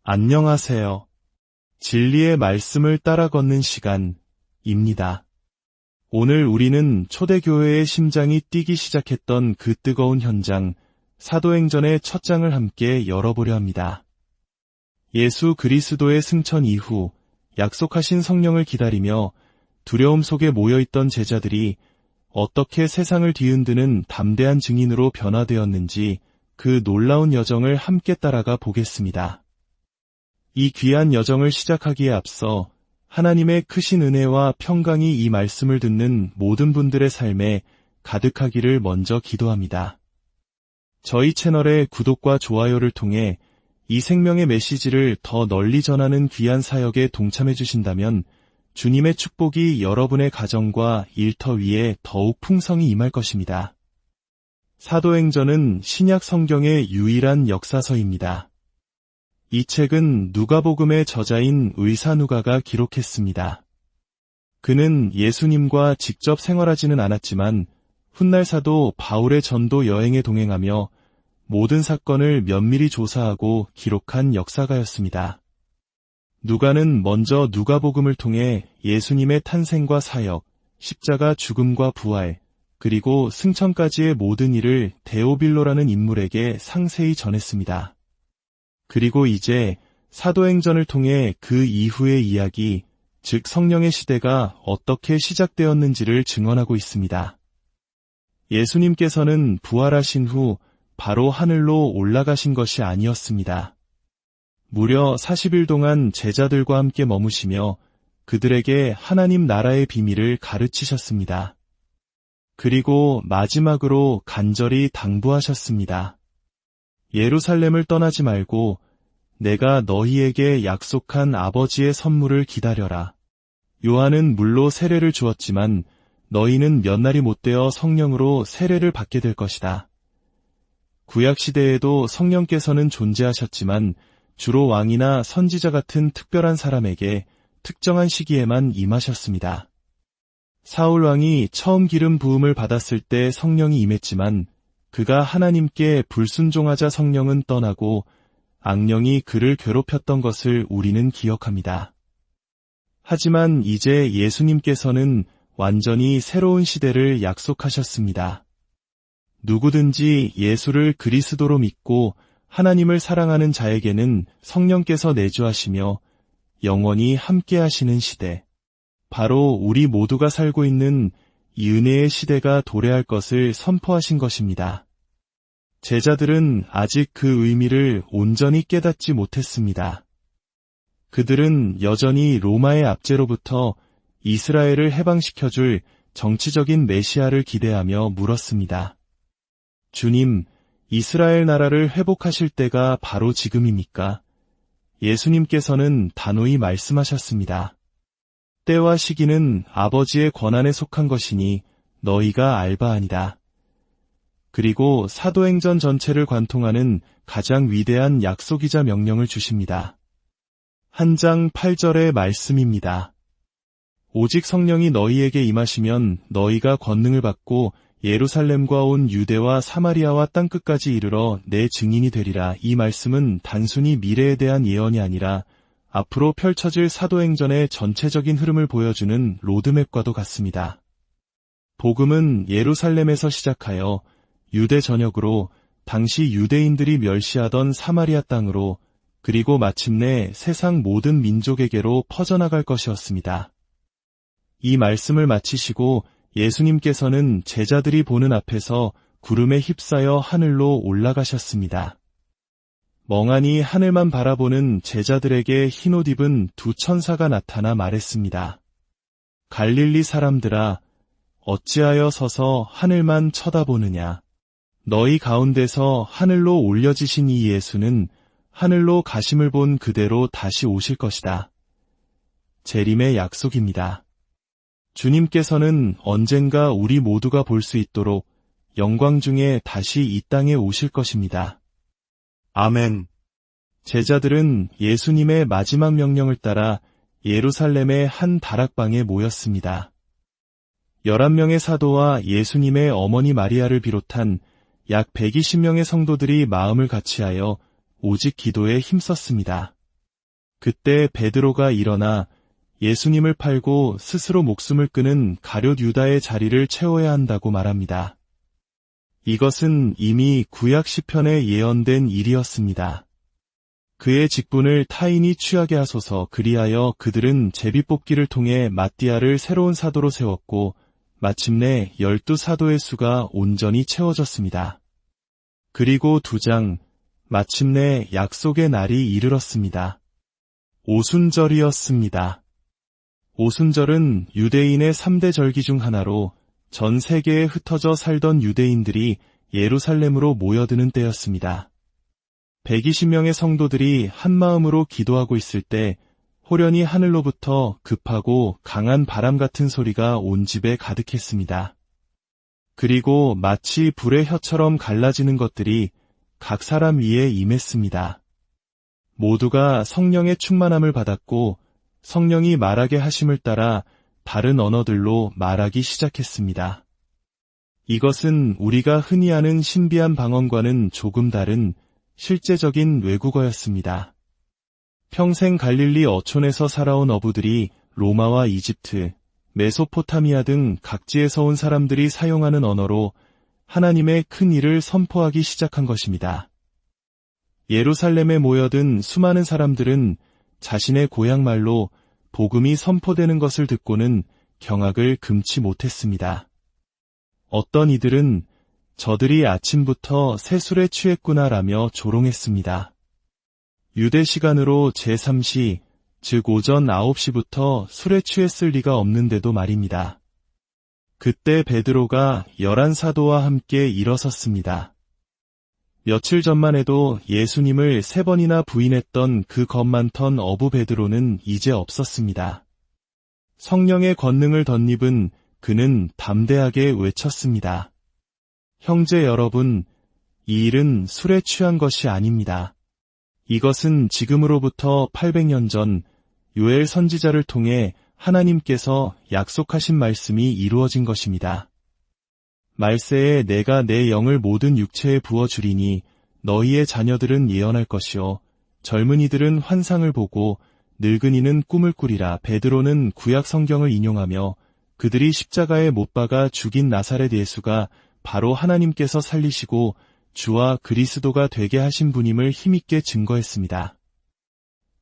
안녕하세요. 진리의 말씀을 따라 걷는 시간입니다. 오늘 우리는 초대교회의 심장이 뛰기 시작했던 그 뜨거운 현장, 사도행전의 첫 장을 함께 열어보려 합니다. 예수 그리스도의 승천 이후 약속하신 성령을 기다리며 두려움 속에 모여있던 제자들이 어떻게 세상을 뒤흔드는 담대한 증인으로 변화되었는지 그 놀라운 여정을 함께 따라가 보겠습니다. 이 귀한 여정을 시작하기에 앞서 하나님의 크신 은혜와 평강이 이 말씀을 듣는 모든 분들의 삶에 가득하기를 먼저 기도합니다. 저희 채널의 구독과 좋아요를 통해 이 생명의 메시지를 더 널리 전하는 귀한 사역에 동참해 주신다면 주님의 축복이 여러분의 가정과 일터 위에 더욱 풍성히 임할 것입니다. 사도행전은 신약 성경의 유일한 역사서입니다. 이 책은 누가복음의 저자인 의사 누가가 기록했습니다. 그는 예수님과 직접 생활하지는 않았지만 훗날 사도 바울의 전도 여행에 동행하며 모든 사건을 면밀히 조사하고 기록한 역사가였습니다. 누가는 먼저 누가복음을 통해 예수님의 탄생과 사역, 십자가 죽음과 부활, 그리고 승천까지의 모든 일을 데오빌로라는 인물에게 상세히 전했습니다. 그리고 이제 사도행전을 통해 그 이후의 이야기, 즉 성령의 시대가 어떻게 시작되었는지를 증언하고 있습니다. 예수님께서는 부활하신 후 바로 하늘로 올라가신 것이 아니었습니다. 무려 40일 동안 제자들과 함께 머무시며 그들에게 하나님 나라의 비밀을 가르치셨습니다. 그리고 마지막으로 간절히 당부하셨습니다. 예루살렘을 떠나지 말고 내가 너희에게 약속한 아버지의 선물을 기다려라. 요한은 물로 세례를 주었지만 너희는 몇 날이 못 되어 성령으로 세례를 받게 될 것이다. 구약시대에도 성령께서는 존재하셨지만 주로 왕이나 선지자 같은 특별한 사람에게 특정한 시기에만 임하셨습니다. 사울 왕이 처음 기름 부음을 받았을 때 성령이 임했지만 그가 하나님께 불순종하자 성령은 떠나고 악령이 그를 괴롭혔던 것을 우리는 기억합니다. 하지만 이제 예수님께서는 완전히 새로운 시대를 약속하셨습니다. 누구든지 예수를 그리스도로 믿고 하나님을 사랑하는 자에게는 성령께서 내주하시며 영원히 함께하시는 시대, 바로 우리 모두가 살고 있는 이 은혜의 시대가 도래할 것을 선포하신 것입니다. 제자들은 아직 그 의미를 온전히 깨닫지 못했습니다. 그들은 여전히 로마의 압제로부터 이스라엘을 해방시켜줄 정치적인 메시아를 기대하며 물었습니다. 주님, 이스라엘 나라를 회복하실 때가 바로 지금입니까? 예수님께서는 단호히 말씀하셨습니다. 때와 시기는 아버지의 권한에 속한 것이니 너희가 알 바 아니라. 그리고 사도행전 전체를 관통하는 가장 위대한 약속이자 명령을 주십니다. 한 장 8절의 말씀입니다. 오직 성령이 너희에게 임하시면 너희가 권능을 받고 예루살렘과 온 유대와 사마리아와 땅끝까지 이르러 내 증인이 되리라. 이 말씀은 단순히 미래에 대한 예언이 아니라 앞으로 펼쳐질 사도행전의 전체적인 흐름을 보여주는 로드맵과도 같습니다. 복음은 예루살렘에서 시작하여 유대 전역으로 당시 유대인들이 멸시하던 사마리아 땅으로 그리고 마침내 세상 모든 민족에게로 퍼져나갈 것이었습니다. 이 말씀을 마치시고 예수님께서는 제자들이 보는 앞에서 구름에 휩싸여 하늘로 올라가셨습니다. 멍하니 하늘만 바라보는 제자들에게 흰옷 입은 두 천사가 나타나 말했습니다. 갈릴리 사람들아, 어찌하여 서서 하늘만 쳐다보느냐? 너희 가운데서 하늘로 올려지신 이 예수는 하늘로 가심을 본 그대로 다시 오실 것이다. 재림의 약속입니다. 주님께서는 언젠가 우리 모두가 볼 수 있도록 영광 중에 다시 이 땅에 오실 것입니다. 아멘. 제자들은 예수님의 마지막 명령을 따라 예루살렘의 한 다락방에 모였습니다. 11명의 사도와 예수님의 어머니 마리아를 비롯한 약 120명의 성도들이 마음을 같이하여 오직 기도에 힘썼습니다. 그때 베드로가 일어나 예수님을 팔고 스스로 목숨을 끊은 가룟 유다의 자리를 채워야 한다고 말합니다. 이것은 이미 구약 시편에 예언된 일이었습니다. 그의 직분을 타인이 취하게 하소서. 그리하여 그들은 제비뽑기를 통해 맏디아를 새로운 사도로 세웠고 마침내 12사도의 수가 온전히 채워졌습니다. 그리고 2장, 마침내 약속의 날이 이르렀습니다. 오순절이었습니다. 오순절은 유대인의 3대 절기 중 하나로 전 세계에 흩어져 살던 유대인들이 예루살렘으로 모여드는 때였습니다. 120명의 성도들이 한마음으로 기도하고 있을 때 호련히 하늘로부터 급하고 강한 바람 같은 소리가 온 집에 가득했습니다. 그리고 마치 불의 혀처럼 갈라지는 것들이 각 사람 위에 임했습니다. 모두가 성령의 충만함을 받았고 성령이 말하게 하심을 따라 다른 언어들로 말하기 시작했습니다. 이것은 우리가 흔히 아는 신비한 방언과는 조금 다른 실제적인 외국어였습니다. 평생 갈릴리 어촌에서 살아온 어부들이 로마와 이집트, 메소포타미아 등 각지에서 온 사람들이 사용하는 언어로 하나님의 큰 일을 선포하기 시작한 것입니다. 예루살렘에 모여든 수많은 사람들은 자신의 고향말로 복음이 선포되는 것을 듣고는 경악을 금치 못했습니다. 어떤 이들은 저들이 아침부터 새술에 취했구나라며 조롱했습니다. 유대 시간으로 제3시, 즉 오전 9시부터 술에 취했을 리가 없는데도 말입니다. 그때 베드로가 11사도와 함께 일어섰습니다. 며칠 전만 해도 예수님을 3번이나 부인했던 그 겁 많던 어부 베드로는 이제 없었습니다. 성령의 권능을 덧입은 그는 담대하게 외쳤습니다. 형제 여러분, 이 일은 술에 취한 것이 아닙니다. 이것은 지금으로부터 800년 전 요엘 선지자를 통해 하나님께서 약속하신 말씀이 이루어진 것입니다. 말세에 내가 내 영을 모든 육체에 부어주리니 너희의 자녀들은 예언할 것이요 젊은이들은 환상을 보고 늙은이는 꿈을 꾸리라. 베드로는 구약 성경을 인용하며 그들이 십자가에 못 박아 죽인 나사렛 예수가 바로 하나님께서 살리시고 주와 그리스도가 되게 하신 분임을 힘있게 증거했습니다.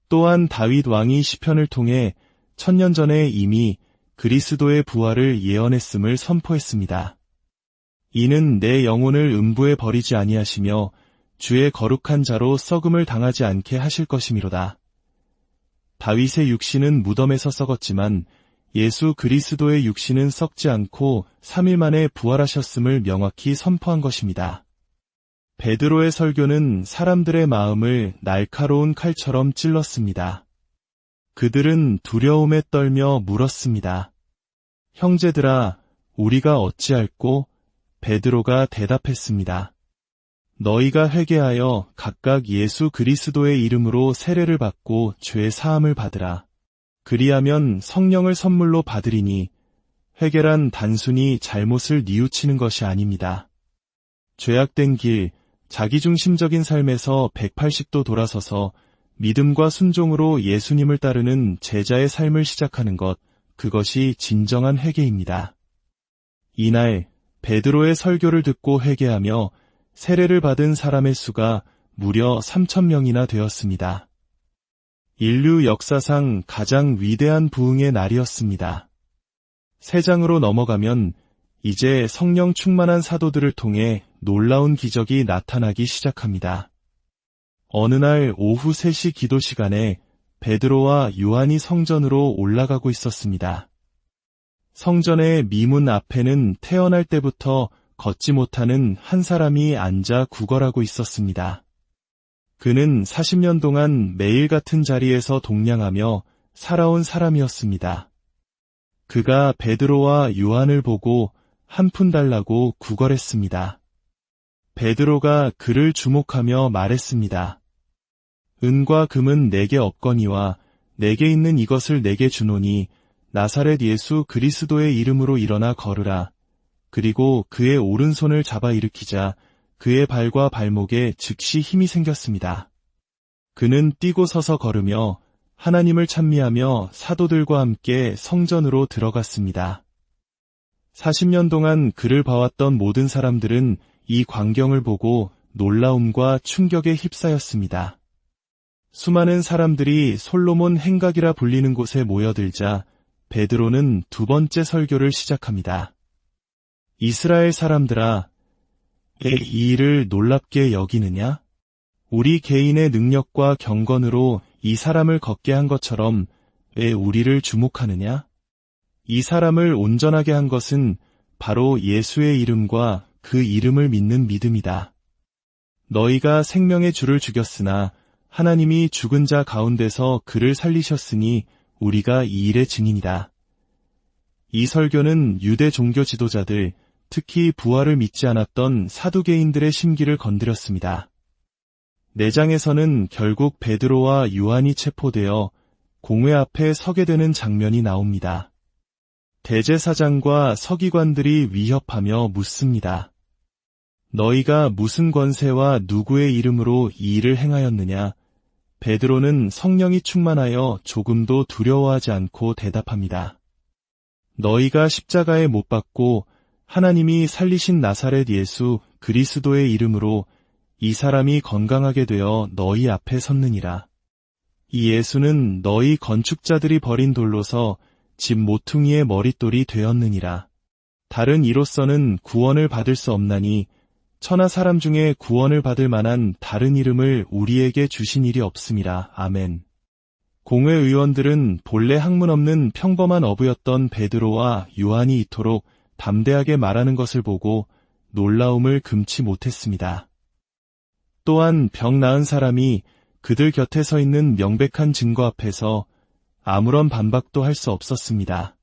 또한 다윗 왕이 시편을 통해 1000년 전에 이미 그리스도의 부활을 예언했음을 선포했습니다. 이는 내 영혼을 음부에 버리지 아니하시며 주의 거룩한 자로 썩음을 당하지 않게 하실 것이미로다. 다윗의 육신은 무덤에서 썩었지만 예수 그리스도의 육신은 썩지 않고 3일 만에 부활하셨음을 명확히 선포한 것입니다. 베드로의 설교는 사람들의 마음을 날카로운 칼처럼 찔렀습니다. 그들은 두려움에 떨며 물었습니다. 형제들아, 우리가 어찌할꼬? 베드로가 대답했습니다. 너희가 회개하여 각각 예수 그리스도의 이름으로 세례를 받고 죄 사함을 받으라. 그리하면 성령을 선물로 받으리니 회개란 단순히 잘못을 뉘우치는 것이 아닙니다. 죄악된 길, 자기중심적인 삶에서 180도 돌아서서 믿음과 순종으로 예수님을 따르는 제자의 삶을 시작하는 것, 그것이 진정한 회개입니다. 이날 베드로의 설교를 듣고 회개하며 세례를 받은 사람의 수가 무려 3000명이나 되었습니다. 인류 역사상 가장 위대한 부흥의 날이었습니다. 3장으로 넘어가면 이제 성령 충만한 사도들을 통해 놀라운 기적이 나타나기 시작합니다. 어느 날 오후 3시 기도 시간에 베드로와 요한이 성전으로 올라가고 있었습니다. 성전의 미문 앞에는 태어날 때부터 걷지 못하는 한 사람이 앉아 구걸하고 있었습니다. 그는 40년 동안 매일 같은 자리에서 동냥하며 살아온 사람이었습니다. 그가 베드로와 요한을 보고 한 푼 달라고 구걸했습니다. 베드로가 그를 주목하며 말했습니다. 은과 금은 내게 없거니와 내게 있는 이것을 내게 주노니 나사렛 예수 그리스도의 이름으로 일어나 걸으라. 그리고 그의 오른손을 잡아 일으키자 그의 발과 발목에 즉시 힘이 생겼습니다. 그는 뛰고 서서 걸으며 하나님을 찬미하며 사도들과 함께 성전으로 들어갔습니다. 40년 동안 그를 봐왔던 모든 사람들은 이 광경을 보고 놀라움과 충격에 휩싸였습니다. 수많은 사람들이 솔로몬 행각이라 불리는 곳에 모여들자 베드로는 두 번째 설교를 시작합니다. 이스라엘 사람들아, 왜 이 일을 놀랍게 여기느냐? 우리 개인의 능력과 경건으로 이 사람을 걷게 한 것처럼 왜 우리를 주목하느냐? 이 사람을 온전하게 한 것은 바로 예수의 이름과 그 이름을 믿는 믿음이다. 너희가 생명의 주를 죽였으나 하나님이 죽은 자 가운데서 그를 살리셨으니 우리가 이 일의 증인이다. 이 설교는 유대 종교 지도자들, 특히 부활을 믿지 않았던 사두개인들의 심기를 건드렸습니다. 내장에서는 결국 베드로와 요한이 체포되어 공회 앞에 서게 되는 장면이 나옵니다. 대제사장과 서기관들이 위협하며 묻습니다. 너희가 무슨 권세와 누구의 이름으로 이 일을 행하였느냐? 베드로는 성령이 충만하여 조금도 두려워하지 않고 대답합니다. 너희가 십자가에 못 박고 하나님이 살리신 나사렛 예수 그리스도의 이름으로 이 사람이 건강하게 되어 너희 앞에 섰느니라. 이 예수는 너희 건축자들이 버린 돌로서 집 모퉁이의 머릿돌이 되었느니라. 다른 이로서는 구원을 받을 수 없나니 천하 사람 중에 구원을 받을 만한 다른 이름을 우리에게 주신 일이 없음이라. 아멘. 공회 의원들은 본래 학문 없는 평범한 어부였던 베드로와 요한이 이토록 담대하게 말하는 것을 보고 놀라움을 금치 못했습니다. 또한 병 나은 사람이 그들 곁에 서 있는 명백한 증거 앞에서 아무런 반박도 할 수 없었습니다.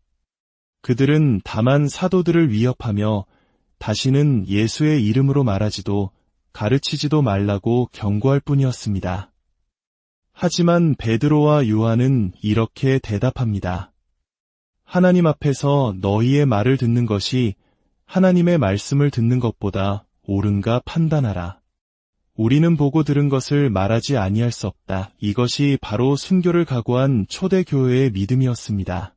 그들은 다만 사도들을 위협하며 다시는 예수의 이름으로 말하지도 가르치지도 말라고 경고할 뿐이었습니다. 하지만 베드로와 요한은 이렇게 대답합니다. 하나님 앞에서 너희의 말을 듣는 것이 하나님의 말씀을 듣는 것보다 옳은가 판단하라. 우리는 보고 들은 것을 말하지 아니할 수 없다. 이것이 바로 순교를 각오한 초대교회의 믿음이었습니다.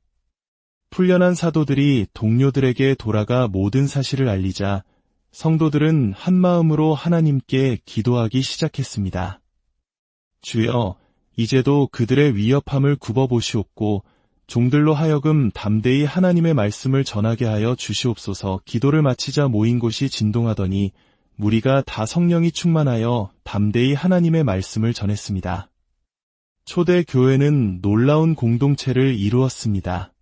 풀려난 사도들이 동료들에게 돌아가 모든 사실을 알리자 성도들은 한마음으로 하나님께 기도하기 시작했습니다. 주여, 이제도 그들의 위협함을 굽어보시옵고 종들로 하여금 담대히 하나님의 말씀을 전하게 하여 주시옵소서. 기도를 마치자 모인 곳이 진동하더니 무리가 다 성령이 충만하여 담대히 하나님의 말씀을 전했습니다. 초대 교회는 놀라운 공동체를 이루었습니다.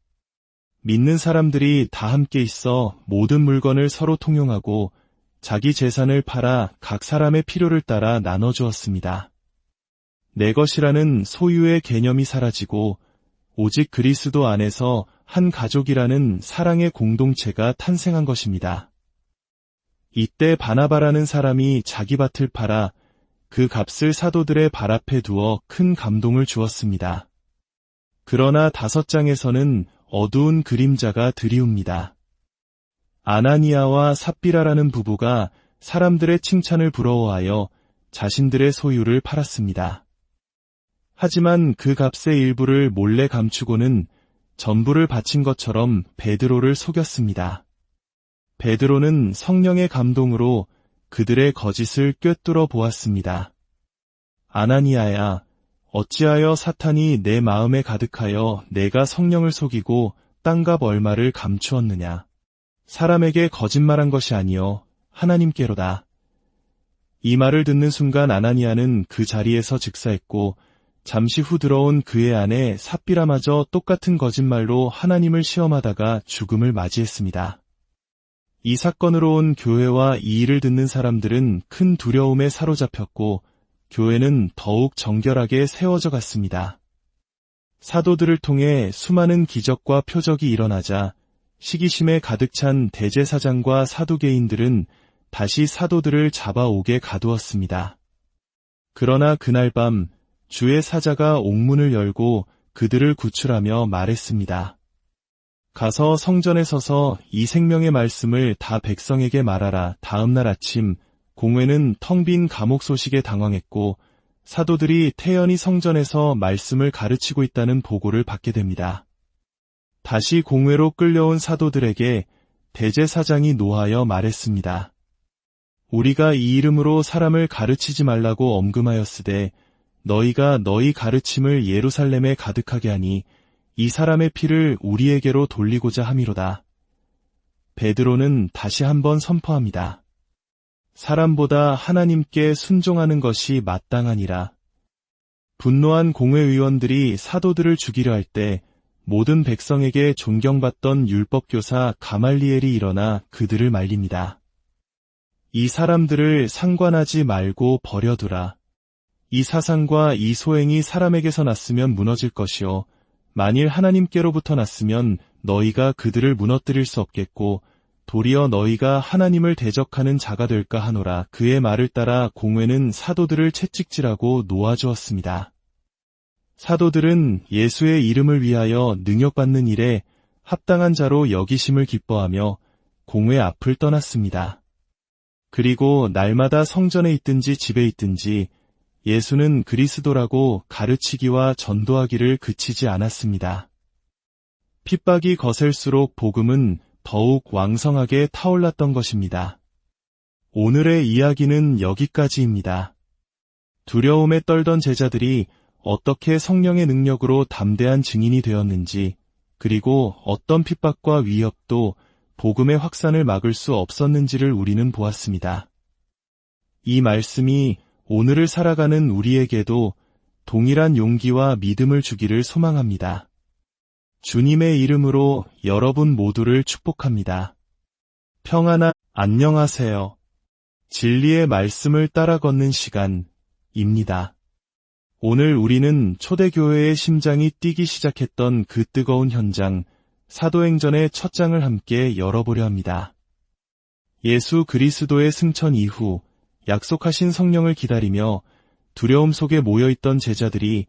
믿는 사람들이 다 함께 있어 모든 물건을 서로 통용하고 자기 재산을 팔아 각 사람의 필요를 따라 나눠주었습니다. 내 것이라는 소유의 개념이 사라지고 오직 그리스도 안에서 한 가족이라는 사랑의 공동체가 탄생한 것입니다. 이때 바나바라는 사람이 자기 밭을 팔아 그 값을 사도들의 발 앞에 두어 큰 감동을 주었습니다. 그러나 5장에서는 어두운 그림자가 드리웁니다. 아나니아와 삽비라라는 부부가 사람들의 칭찬을 부러워하여 자신들의 소유를 팔았습니다. 하지만 그 값의 일부를 몰래 감추고는 전부를 바친 것처럼 베드로를 속였습니다. 베드로는 성령의 감동으로 그들의 거짓을 꿰뚫어 보았습니다. 아나니아야, 어찌하여 사탄이 내 마음에 가득하여 내가 성령을 속이고 땅값 얼마를 감추었느냐. 사람에게 거짓말한 것이 아니요 하나님께로다. 이 말을 듣는 순간 아나니아는 그 자리에서 즉사했고 잠시 후 들어온 그의 아내 삽비라마저 똑같은 거짓말로 하나님을 시험하다가 죽음을 맞이했습니다. 이 사건으로 온 교회와 이 일을 듣는 사람들은 큰 두려움에 사로잡혔고 교회는 더욱 정결하게 세워져 갔습니다. 사도들을 통해 수많은 기적과 표적이 일어나자 시기심에 가득 찬 대제사장과 사두개인들은 다시 사도들을 잡아오게 가두었습니다. 그러나 그날 밤 주의 사자가 옥문을 열고 그들을 구출하며 말했습니다. 가서 성전에 서서 이 생명의 말씀을 다 백성에게 말하라. 다음 날 아침 공회는 텅 빈 감옥 소식에 당황했고 사도들이 태연히 성전에서 말씀을 가르치고 있다는 보고를 받게 됩니다. 다시 공회로 끌려온 사도들에게 대제사장이 노하여 말했습니다. 우리가 이 이름으로 사람을 가르치지 말라고 엄금하였으되 너희가 너희 가르침을 예루살렘에 가득하게 하니 이 사람의 피를 우리에게로 돌리고자 함이로다. 베드로는 다시 한번 선포합니다. 사람보다 하나님께 순종하는 것이 마땅하니라. 분노한 공회의원들이 사도들을 죽이려 할 때 모든 백성에게 존경받던 율법교사 가말리엘이 일어나 그들을 말립니다. 이 사람들을 상관하지 말고 버려두라. 이 사상과 이 소행이 사람에게서 났으면 무너질 것이요 만일 하나님께로부터 났으면 너희가 그들을 무너뜨릴 수 없겠고 도리어 너희가 하나님을 대적하는 자가 될까 하노라. 그의 말을 따라 공회는 사도들을 채찍질하고 놓아주었습니다. 사도들은 예수의 이름을 위하여 능욕받는 일에 합당한 자로 여기심을 기뻐하며 공회 앞을 떠났습니다. 그리고 날마다 성전에 있든지 집에 있든지 예수는 그리스도라고 가르치기와 전도하기를 그치지 않았습니다. 핍박이 거셀수록 복음은 더욱 왕성하게 타올랐던 것입니다. 오늘의 이야기는 여기까지입니다. 두려움에 떨던 제자들이 어떻게 성령의 능력으로 담대한 증인이 되었는지, 그리고 어떤 핍박과 위협도 복음의 확산을 막을 수 없었는지를 우리는 보았습니다. 이 말씀이 오늘을 살아가는 우리에게도 동일한 용기와 믿음을 주기를 소망합니다. 주님의 이름으로 여러분 모두를 축복합니다. 평안한 안녕하세요. 진리의 말씀을 따라 걷는 시간입니다. 오늘 우리는 초대교회의 심장이 뛰기 시작했던 그 뜨거운 현장, 사도행전의 첫 장을 함께 열어보려 합니다. 예수 그리스도의 승천 이후 약속하신 성령을 기다리며 두려움 속에 모여있던 제자들이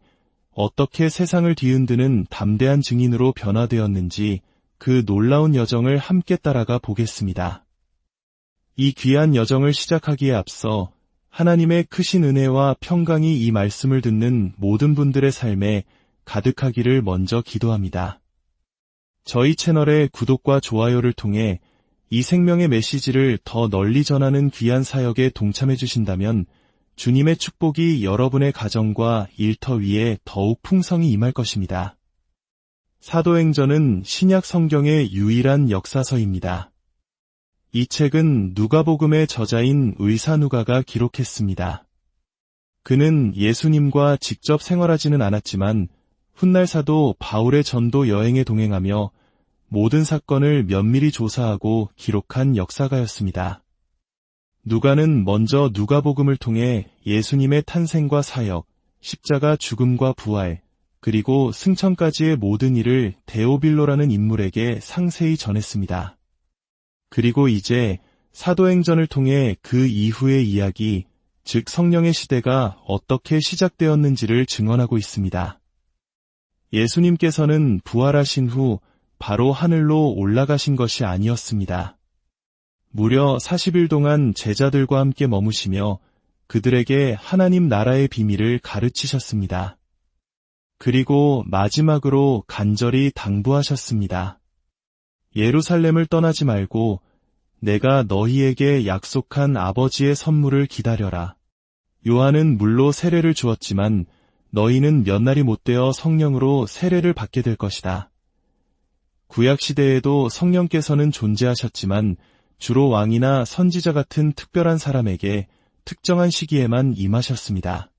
어떻게 세상을 뒤흔드는 담대한 증인으로 변화되었는지 그 놀라운 여정을 함께 따라가 보겠습니다. 이 귀한 여정을 시작하기에 앞서 하나님의 크신 은혜와 평강이 이 말씀을 듣는 모든 분들의 삶에 가득하기를 먼저 기도합니다. 저희 채널의 구독과 좋아요를 통해 이 생명의 메시지를 더 널리 전하는 귀한 사역에 동참해 주신다면 주님의 축복이 여러분의 가정과 일터 위에 더욱 풍성히 임할 것입니다. 사도행전은 신약 성경의 유일한 역사서입니다. 이 책은 누가복음의 저자인 의사 누가가 기록했습니다. 그는 예수님과 직접 생활하지는 않았지만 훗날 사도 바울의 전도 여행에 동행하며 모든 사건을 면밀히 조사하고 기록한 역사가였습니다. 누가는 먼저 누가복음을 통해 예수님의 탄생과 사역, 십자가 죽음과 부활, 그리고 승천까지의 모든 일을 데오빌로라는 인물에게 상세히 전했습니다. 그리고 이제 사도행전을 통해 그 이후의 이야기, 즉 성령의 시대가 어떻게 시작되었는지를 증언하고 있습니다. 예수님께서는 부활하신 후 바로 하늘로 올라가신 것이 아니었습니다. 무려 40일 동안 제자들과 함께 머무시며 그들에게 하나님 나라의 비밀을 가르치셨습니다. 그리고 마지막으로 간절히 당부하셨습니다. 예루살렘을 떠나지 말고 내가 너희에게 약속한 아버지의 선물을 기다려라. 요한은 물로 세례를 주었지만 너희는 몇 날이 못되어 성령으로 세례를 받게 될 것이다. 구약시대에도 성령께서는 존재하셨지만 주로 왕이나 선지자 같은 특별한 사람에게 특정한 시기에만 임하셨습니다.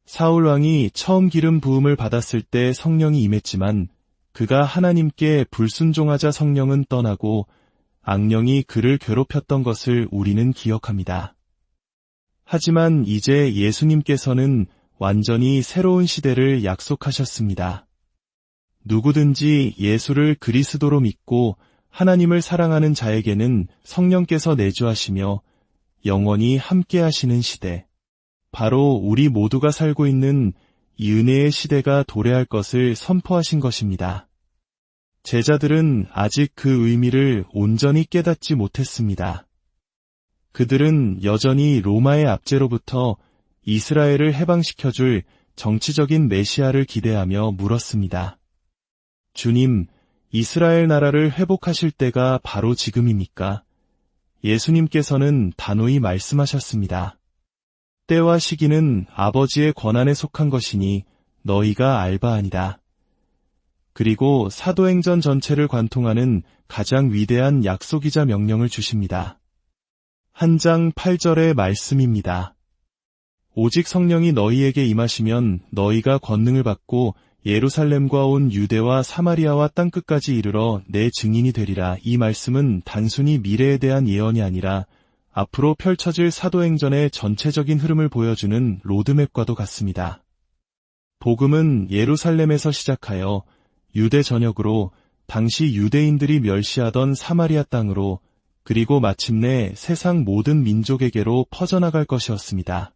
사울 왕이 처음 기름 부음을 받았을 때 성령이 임했지만 그가 하나님께 불순종하자 성령은 떠나고 악령이 그를 괴롭혔던 것을 우리는 기억합니다. 하지만 이제 예수님께서는 완전히 새로운 시대를 약속하셨습니다. 누구든지 예수를 그리스도로 믿고 하나님을 사랑하는 자에게는 성령께서 내주하시며 영원히 함께 하시는 시대, 바로 우리 모두가 살고 있는 이 은혜의 시대가 도래할 것을 선포하신 것입니다. 제자들은 아직 그 의미를 온전히 깨닫지 못했습니다. 그들은 여전히 로마의 압제로부터 이스라엘을 해방시켜줄 정치적인 메시아를 기대하며 물었습니다. 주님, 이스라엘 나라를 회복하실 때가 바로 지금입니까? 예수님께서는 단호히 말씀하셨습니다. 때와 시기는 아버지의 권한에 속한 것이니 너희가 알바 아니다. 그리고 사도행전 전체를 관통하는 가장 위대한 약속이자 명령을 주십니다. 한 장 8절의 말씀입니다. 오직 성령이 너희에게 임하시면 너희가 권능을 받고 예루살렘과 온 유대와 사마리아와 땅끝까지 이르러 내 증인이 되리라. 이 말씀은 단순히 미래에 대한 예언이 아니라 앞으로 펼쳐질 사도행전의 전체적인 흐름을 보여주는 로드맵과도 같습니다. 복음은 예루살렘에서 시작하여 유대 전역으로, 당시 유대인들이 멸시하던 사마리아 땅으로, 그리고 마침내 세상 모든 민족에게로 퍼져나갈 것이었습니다.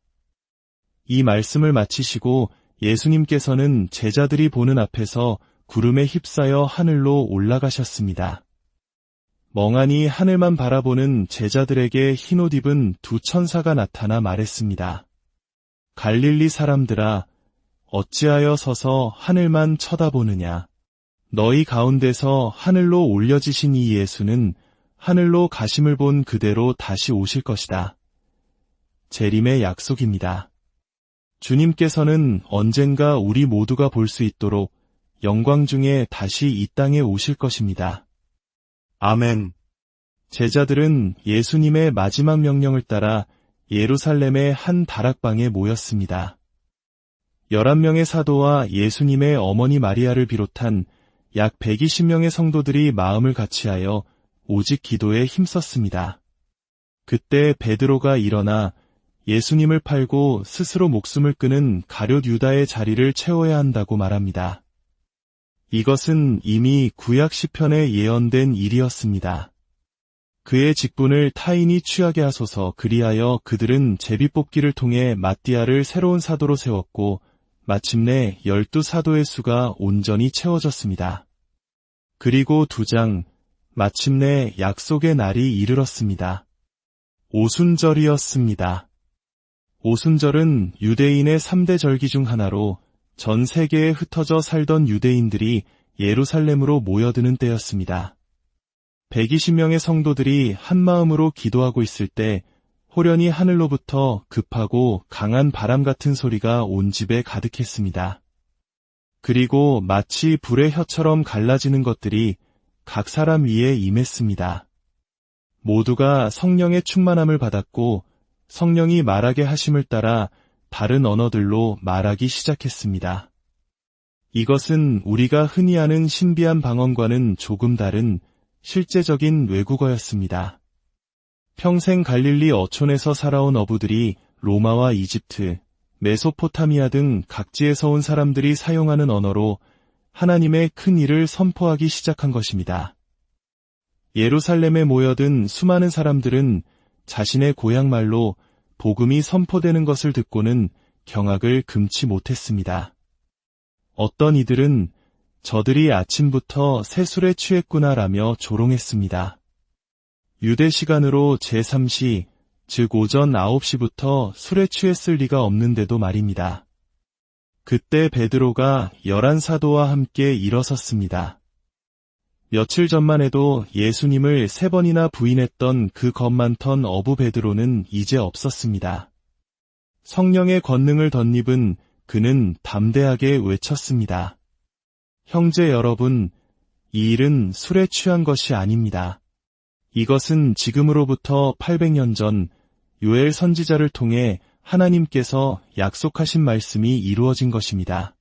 이 말씀을 마치시고 예수님께서는 제자들이 보는 앞에서 구름에 휩싸여 하늘로 올라가셨습니다. 멍하니 하늘만 바라보는 제자들에게 흰옷 입은 두 천사가 나타나 말했습니다. 갈릴리 사람들아, 어찌하여 서서 하늘만 쳐다보느냐? 너희 가운데서 하늘로 올려지신 이 예수는 하늘로 가심을 본 그대로 다시 오실 것이다. 재림의 약속입니다. 주님께서는 언젠가 우리 모두가 볼 수 있도록 영광 중에 다시 이 땅에 오실 것입니다. 아멘. 제자들은 예수님의 마지막 명령을 따라 예루살렘의 한 다락방에 모였습니다. 11명의 사도와 예수님의 어머니 마리아를 비롯한 약 120명의 성도들이 마음을 같이하여 오직 기도에 힘썼습니다. 그때 베드로가 일어나 예수님을 팔고 스스로 목숨을 끊은 가룟 유다의 자리를 채워야 한다고 말합니다. 이것은 이미 구약 시편에 예언된 일이었습니다. 그의 직분을 타인이 취하게 하소서. 그리하여 그들은 제비뽑기를 통해 마띠아를 새로운 사도로 세웠고 마침내 12사도의 수가 온전히 채워졌습니다. 그리고 2장, 마침내 약속의 날이 이르렀습니다. 오순절이었습니다. 오순절은 유대인의 3대 절기 중 하나로 전 세계에 흩어져 살던 유대인들이 예루살렘으로 모여드는 때였습니다. 120명의 성도들이 한마음으로 기도하고 있을 때 호련히 하늘로부터 급하고 강한 바람 같은 소리가 온 집에 가득했습니다. 그리고 마치 불의 혀처럼 갈라지는 것들이 각 사람 위에 임했습니다. 모두가 성령의 충만함을 받았고 성령이 말하게 하심을 따라 다른 언어들로 말하기 시작했습니다. 이것은 우리가 흔히 아는 신비한 방언과는 조금 다른 실제적인 외국어였습니다. 평생 갈릴리 어촌에서 살아온 어부들이 로마와 이집트, 메소포타미아 등 각지에서 온 사람들이 사용하는 언어로 하나님의 큰 일을 선포하기 시작한 것입니다. 예루살렘에 모여든 수많은 사람들은 자신의 고향말로 복음이 선포되는 것을 듣고는 경악을 금치 못했습니다. 어떤 이들은 저들이 아침부터 새술에 취했구나라며 조롱했습니다. 유대 시간으로 제3시, 즉 오전 9시부터 술에 취했을 리가 없는데도 말입니다. 그때 베드로가 11사도와 함께 일어섰습니다. 며칠 전만 해도 예수님을 3번이나 부인했던 그 겁 많던 어부 베드로는 이제 없었습니다. 성령의 권능을 덧입은 그는 담대하게 외쳤습니다. 형제 여러분, 이 일은 술에 취한 것이 아닙니다. 이것은 지금으로부터 800년 전 요엘 선지자를 통해 하나님께서 약속하신 말씀이 이루어진 것입니다.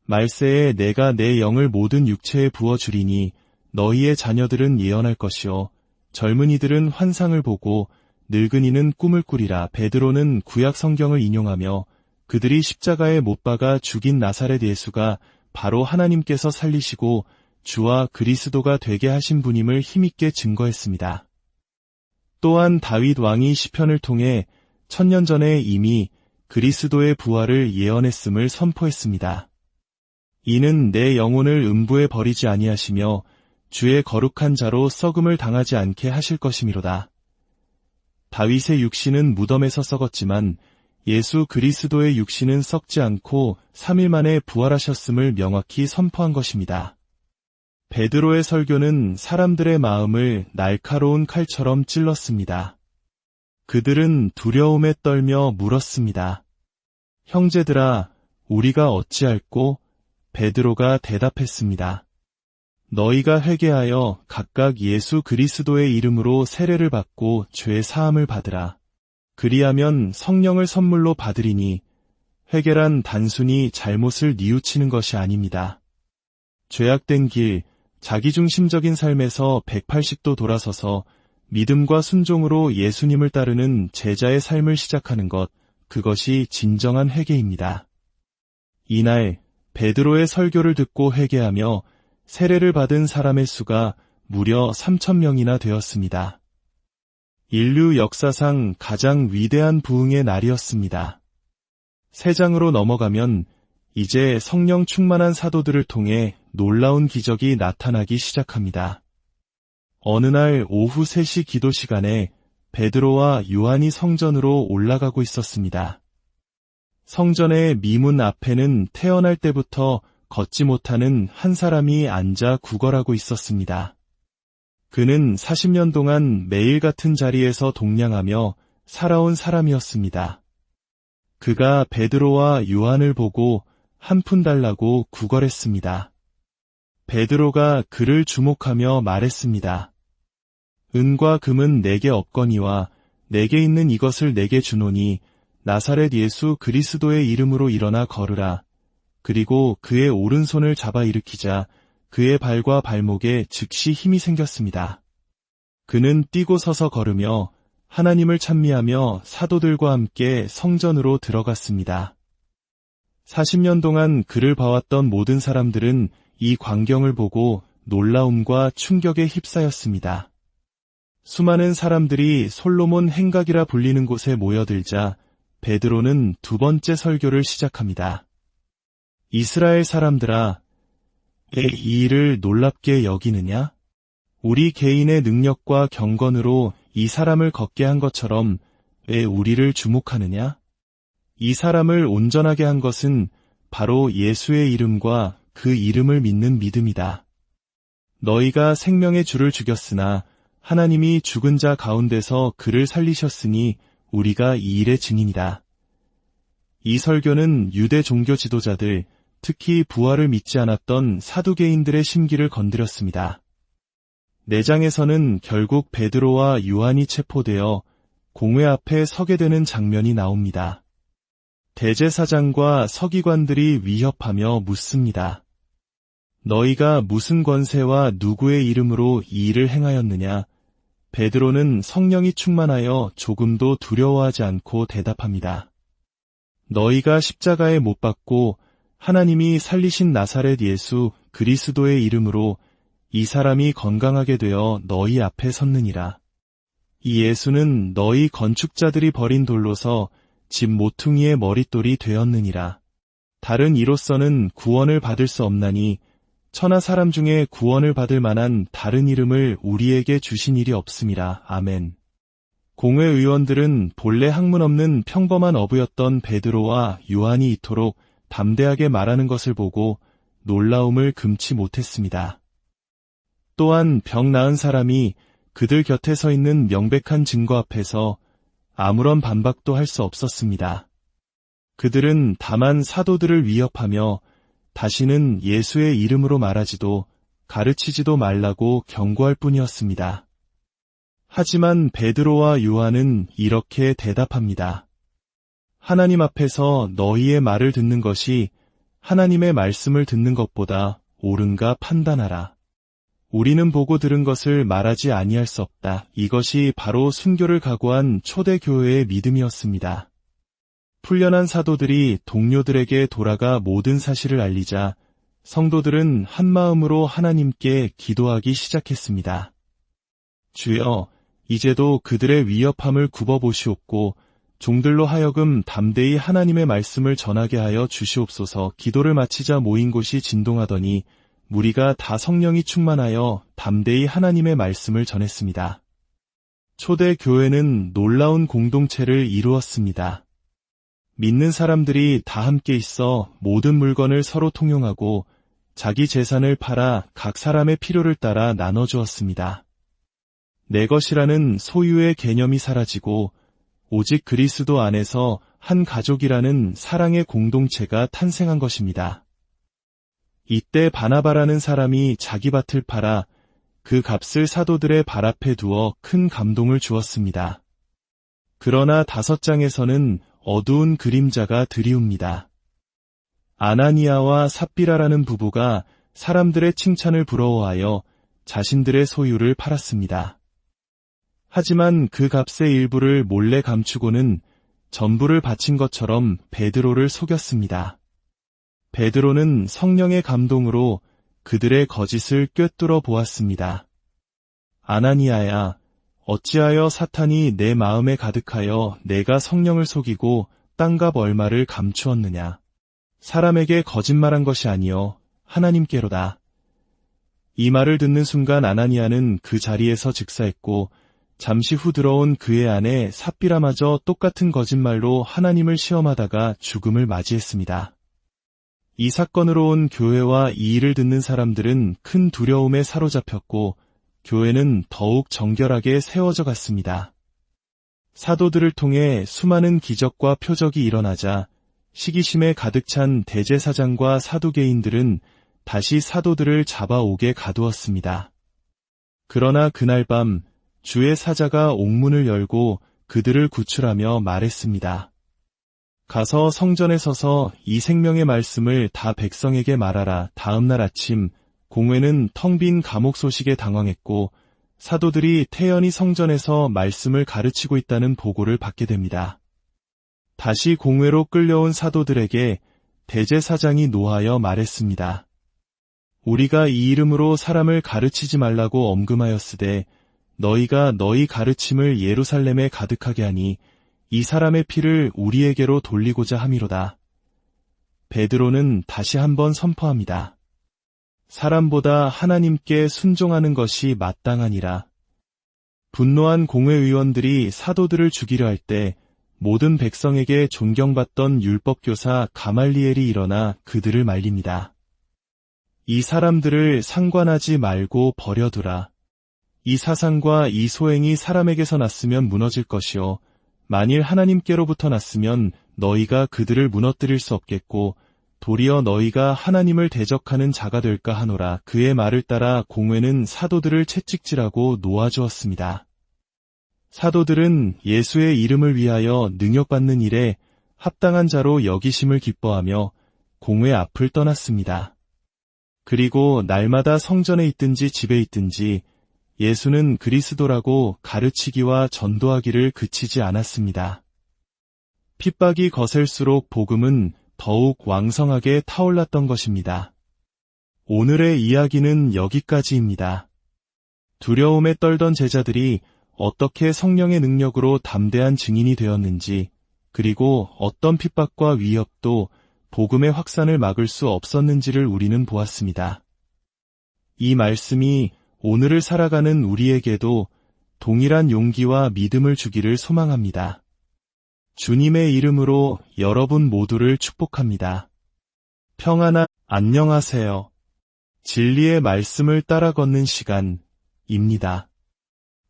말세에 내가 내 영을 모든 육체에 부어주리니 너희의 자녀들은 예언할 것이요 젊은이들은 환상을 보고 늙은이는 꿈을 꾸리라. 베드로는 구약 성경을 인용하며 그들이 십자가에 못 박아 죽인 나사렛 예수가 바로 하나님께서 살리시고 주와 그리스도가 되게 하신 분임을 힘있게 증거했습니다. 또한 다윗 왕이 시편을 통해 1000년 전에 이미 그리스도의 부활을 예언했음을 선포했습니다. 이는 내 영혼을 음부에 버리지 아니하시며 주의 거룩한 자로 썩음을 당하지 않게 하실 것이미로다. 다윗의 육신은 무덤에서 썩었지만 예수 그리스도의 육신은 썩지 않고 3일 만에 부활하셨음을 명확히 선포한 것입니다. 베드로의 설교는 사람들의 마음을 날카로운 칼처럼 찔렀습니다. 그들은 두려움에 떨며 물었습니다. 형제들아, 우리가 어찌할꼬? 베드로가 대답했습니다. 너희가 회개하여 각각 예수 그리스도의 이름으로 세례를 받고 죄 사함을 받으라. 그리하면 성령을 선물로 받으리니 회개란 단순히 잘못을 뉘우치는 것이 아닙니다. 죄악된 길, 자기중심적인 삶에서 180도 돌아서서 믿음과 순종으로 예수님을 따르는 제자의 삶을 시작하는 것, 그것이 진정한 회개입니다. 이날 베드로의 설교를 듣고 회개하며 세례를 받은 사람의 수가 무려 3,000명이나 되었습니다. 인류 역사상 가장 위대한 부흥의 날이었습니다. 세 장으로 넘어가면 이제 성령 충만한 사도들을 통해 놀라운 기적이 나타나기 시작합니다. 어느 날 오후 3시 기도 시간에 베드로와 요한이 성전으로 올라가고 있었습니다. 성전의 미문 앞에는 태어날 때부터 걷지 못하는 한 사람이 앉아 구걸하고 있었습니다. 그는 40년 동안 매일 같은 자리에서 동냥하며 살아온 사람이었습니다. 그가 베드로와 요한을 보고 한 푼 달라고 구걸했습니다. 베드로가 그를 주목하며 말했습니다. 은과 금은 내게 없거니와 내게 있는 이것을 내게 주노니 나사렛 예수 그리스도의 이름으로 일어나 걸으라. 그리고 그의 오른손을 잡아 일으키자 그의 발과 발목에 즉시 힘이 생겼습니다. 그는 뛰고 서서 걸으며 하나님을 찬미하며 사도들과 함께 성전으로 들어갔습니다. 40년 동안 그를 봐왔던 모든 사람들은 이 광경을 보고 놀라움과 충격에 휩싸였습니다. 수많은 사람들이 솔로몬 행각이라 불리는 곳에 모여들자 베드로는 두 번째 설교를 시작합니다. 이스라엘 사람들아, 왜 이 일을 놀랍게 여기느냐? 우리 개인의 능력과 경건으로 이 사람을 걷게 한 것처럼 왜 우리를 주목하느냐? 이 사람을 온전하게 한 것은 바로 예수의 이름과 그 이름을 믿는 믿음이다. 너희가 생명의 주를 죽였으나 하나님이 죽은 자 가운데서 그를 살리셨으니 우리가 이 일의 증인이다. 이 설교는 유대 종교 지도자들, 특히 부활을 믿지 않았던 사두개인들의 심기를 건드렸습니다. 4장에서는 결국 베드로와 요한이 체포되어 공회 앞에 서게 되는 장면이 나옵니다. 대제사장과 서기관들이 위협하며 묻습니다. 너희가 무슨 권세와 누구의 이름으로 이 일을 행하였느냐? 베드로는 성령이 충만하여 조금도 두려워하지 않고 대답합니다. 너희가 십자가에 못 박고 하나님이 살리신 나사렛 예수 그리스도의 이름으로 이 사람이 건강하게 되어 너희 앞에 섰느니라. 이 예수는 너희 건축자들이 버린 돌로서 집 모퉁이의 머릿돌이 되었느니라. 다른 이로서는 구원을 받을 수 없나니 천하 사람 중에 구원을 받을 만한 다른 이름을 우리에게 주신 일이 없음이라. 아멘. 공회 의원들은 본래 학문 없는 평범한 어부였던 베드로와 요한이 이토록 담대하게 말하는 것을 보고 놀라움을 금치 못했습니다. 또한 병 나은 사람이 그들 곁에 서 있는 명백한 증거 앞에서 아무런 반박도 할 수 없었습니다. 그들은 다만 사도들을 위협하며 다시는 예수의 이름으로 말하지도 가르치지도 말라고 경고할 뿐이었습니다. 하지만 베드로와 요한은 이렇게 대답합니다. 하나님 앞에서 너희의 말을 듣는 것이 하나님의 말씀을 듣는 것보다 옳은가 판단하라. 우리는 보고 들은 것을 말하지 아니할 수 없다. 이것이 바로 순교를 각오한 초대교회의 믿음이었습니다. 풀려난 사도들이 동료들에게 돌아가 모든 사실을 알리자 성도들은 한마음으로 하나님께 기도하기 시작했습니다. 주여, 이제도 그들의 위협함을 굽어보시옵고 종들로 하여금 담대히 하나님의 말씀을 전하게 하여 주시옵소서. 기도를 마치자 모인 곳이 진동하더니 무리가 다 성령이 충만하여 담대히 하나님의 말씀을 전했습니다. 초대 교회는 놀라운 공동체를 이루었습니다. 믿는 사람들이 다 함께 있어 모든 물건을 서로 통용하고 자기 재산을 팔아 각 사람의 필요를 따라 나눠주었습니다. 내 것이라는 소유의 개념이 사라지고 오직 그리스도 안에서 한 가족이라는 사랑의 공동체가 탄생한 것입니다. 이때 바나바라는 사람이 자기 밭을 팔아 그 값을 사도들의 발 앞에 두어 큰 감동을 주었습니다. 그러나 5장에서는 어두운 그림자가 드리웁니다. 아나니아와 삽비라라는 부부가 사람들의 칭찬을 부러워하여 자신들의 소유를 팔았습니다. 하지만 그 값의 일부를 몰래 감추고는 전부를 바친 것처럼 베드로를 속였습니다. 베드로는 성령의 감동으로 그들의 거짓을 꿰뚫어 보았습니다. 아나니아야, 어찌하여 사탄이 내 마음에 가득하여 내가 성령을 속이고 땅값 얼마를 감추었느냐. 사람에게 거짓말한 것이 아니요 하나님께로다. 이 말을 듣는 순간 아나니아는 그 자리에서 즉사했고 잠시 후 들어온 그의 아내 삽비라마저 똑같은 거짓말로 하나님을 시험하다가 죽음을 맞이했습니다. 이 사건으로 온 교회와 이 일을 듣는 사람들은 큰 두려움에 사로잡혔고 교회는 더욱 정결하게 세워져 갔습니다. 사도들을 통해 수많은 기적과 표적이 일어나자 시기심에 가득 찬 대제사장과 사두개인들은 다시 사도들을 잡아오게 가두었습니다. 그러나 그날 밤 주의 사자가 옥문을 열고 그들을 구출하며 말했습니다. 가서 성전에 서서 이 생명의 말씀을 다 백성에게 말하라. 다음 날 아침 공회는 텅 빈 감옥 소식에 당황했고 사도들이 태연히 성전에서 말씀을 가르치고 있다는 보고를 받게 됩니다. 다시 공회로 끌려온 사도들에게 대제사장이 노하여 말했습니다. 우리가 이 이름으로 사람을 가르치지 말라고 엄금하였으되 너희가 너희 가르침을 예루살렘에 가득하게 하니 이 사람의 피를 우리에게로 돌리고자 함이로다. 베드로는 다시 한번 선포합니다. 사람보다 하나님께 순종하는 것이 마땅하니라. 분노한 공회의원들이 사도들을 죽이려 할 때 모든 백성에게 존경받던 율법교사 가말리엘이 일어나 그들을 말립니다. 이 사람들을 상관하지 말고 버려두라. 이 사상과 이 소행이 사람에게서 났으면 무너질 것이요 만일 하나님께로부터 났으면 너희가 그들을 무너뜨릴 수 없겠고 도리어 너희가 하나님을 대적하는 자가 될까 하노라. 그의 말을 따라 공회는 사도들을 채찍질하고 놓아주었습니다. 사도들은 예수의 이름을 위하여 능욕받는 일에 합당한 자로 여기심을 기뻐하며 공회 앞을 떠났습니다. 그리고 날마다 성전에 있든지 집에 있든지 예수는 그리스도라고 가르치기와 전도하기를 그치지 않았습니다. 핍박이 거셀수록 복음은 더욱 왕성하게 타올랐던 것입니다. 오늘의 이야기는 여기까지입니다. 두려움에 떨던 제자들이 어떻게 성령의 능력으로 담대한 증인이 되었는지, 그리고 어떤 핍박과 위협도 복음의 확산을 막을 수 없었는지를 우리는 보았습니다. 이 말씀이 오늘을 살아가는 우리에게도 동일한 용기와 믿음을 주기를 소망합니다. 주님의 이름으로 여러분 모두를 축복합니다. 평안한 안녕하세요. 진리의 말씀을 따라 걷는 시간입니다.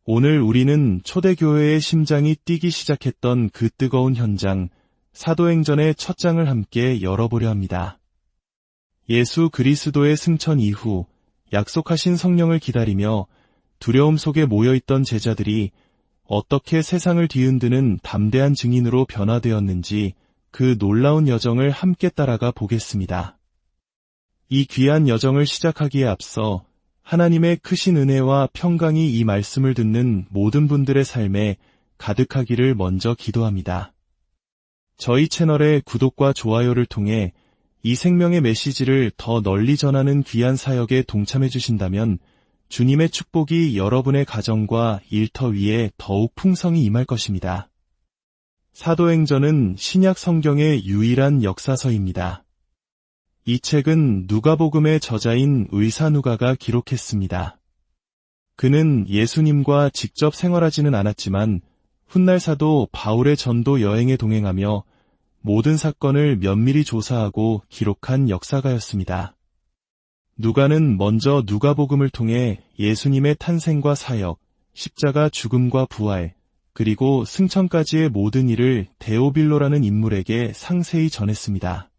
오늘 우리는 초대교회의 심장이 뛰기 시작했던 그 뜨거운 현장, 사도행전의 첫 장을 함께 열어보려 합니다. 예수 그리스도의 승천 이후 약속하신 성령을 기다리며 두려움 속에 모여있던 제자들이 어떻게 세상을 뒤흔드는 담대한 증인으로 변화되었는지 그 놀라운 여정을 함께 따라가 보겠습니다. 이 귀한 여정을 시작하기에 앞서 하나님의 크신 은혜와 평강이 이 말씀을 듣는 모든 분들의 삶에 가득하기를 먼저 기도합니다. 저희 채널의 구독과 좋아요를 통해 이 생명의 메시지를 더 널리 전하는 귀한 사역에 동참해 주신다면 주님의 축복이 여러분의 가정과 일터 위에 더욱 풍성히 임할 것입니다. 사도행전은 신약 성경의 유일한 역사서입니다. 이 책은 누가복음의 저자인 의사 누가가 기록했습니다. 그는 예수님과 직접 생활하지는 않았지만 훗날 사도 바울의 전도 여행에 동행하며 모든 사건을 면밀히 조사하고 기록한 역사가였습니다. 누가는 먼저 누가복음을 통해 예수님의 탄생과 사역, 십자가 죽음과 부활, 그리고 승천까지의 모든 일을 데오빌로라는 인물에게 상세히 전했습니다.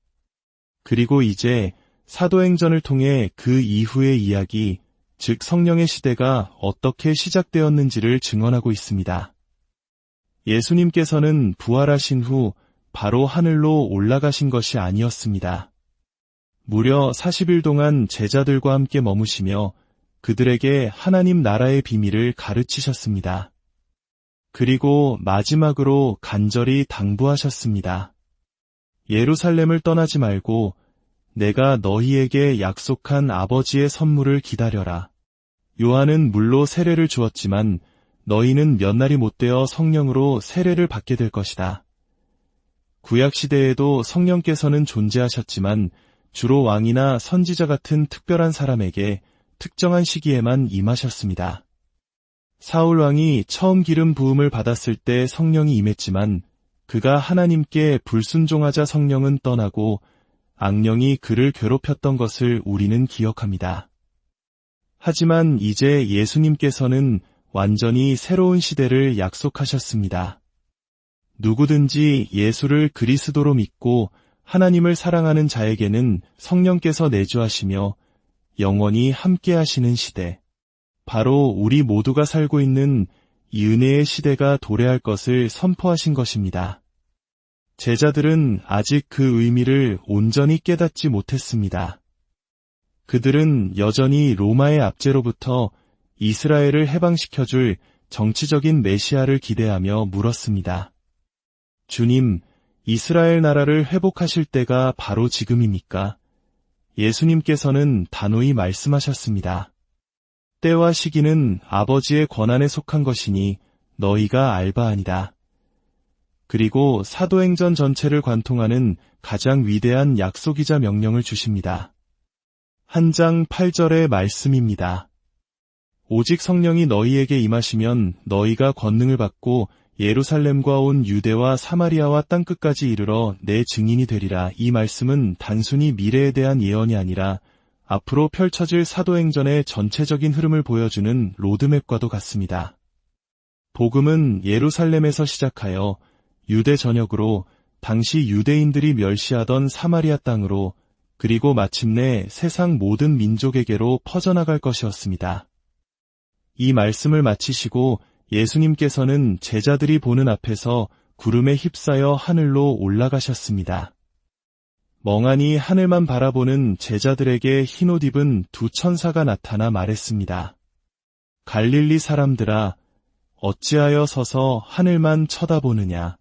그리고 이제 사도행전을 통해 그 이후의 이야기, 즉 성령의 시대가 어떻게 시작되었는지를 증언하고 있습니다. 예수님께서는 부활하신 후 바로 하늘로 올라가신 것이 아니었습니다. 무려 40일 동안 제자들과 함께 머무시며 그들에게 하나님 나라의 비밀을 가르치셨습니다. 그리고 마지막으로 간절히 당부하셨습니다. 예루살렘을 떠나지 말고 내가 너희에게 약속한 아버지의 선물을 기다려라. 요한은 물로 세례를 주었지만 너희는 몇 날이 못 되어 성령으로 세례를 받게 될 것이다. 구약시대에도 성령께서는 존재하셨지만 주로 왕이나 선지자 같은 특별한 사람에게 특정한 시기에만 임하셨습니다. 사울 왕이 처음 기름 부음을 받았을 때 성령이 임했지만 그가 하나님께 불순종하자 성령은 떠나고 악령이 그를 괴롭혔던 것을 우리는 기억합니다. 하지만 이제 예수님께서는 완전히 새로운 시대를 약속하셨습니다. 누구든지 예수를 그리스도로 믿고 하나님을 사랑하는 자에게는 성령께서 내주하시며 영원히 함께하시는 시대, 바로 우리 모두가 살고 있는 이 은혜의 시대가 도래할 것을 선포하신 것입니다. 제자들은 아직 그 의미를 온전히 깨닫지 못했습니다. 그들은 여전히 로마의 압제로부터 이스라엘을 해방시켜줄 정치적인 메시아를 기대하며 물었습니다. 주님, 이스라엘 나라를 회복하실 때가 바로 지금입니까? 예수님께서는 단호히 말씀하셨습니다. 때와 시기는 아버지의 권한에 속한 것이니 너희가 알 바 아니다. 그리고 사도행전 전체를 관통하는 가장 위대한 약속이자 명령을 주십니다. 한 장 8절의 말씀입니다. 오직 성령이 너희에게 임하시면 너희가 권능을 받고 예루살렘과 온 유대와 사마리아와 땅끝까지 이르러 내 증인이 되리라. 이 말씀은 단순히 미래에 대한 예언이 아니라 앞으로 펼쳐질 사도행전의 전체적인 흐름을 보여주는 로드맵과도 같습니다. 복음은 예루살렘에서 시작하여 유대 전역으로 당시 유대인들이 멸시하던 사마리아 땅으로 그리고 마침내 세상 모든 민족에게로 퍼져나갈 것이었습니다. 이 말씀을 마치시고 예수님께서는 제자들이 보는 앞에서 구름에 휩싸여 하늘로 올라가셨습니다. 멍하니 하늘만 바라보는 제자들에게 흰옷 입은 두 천사가 나타나 말했습니다. 갈릴리 사람들아, 어찌하여 서서 하늘만 쳐다보느냐?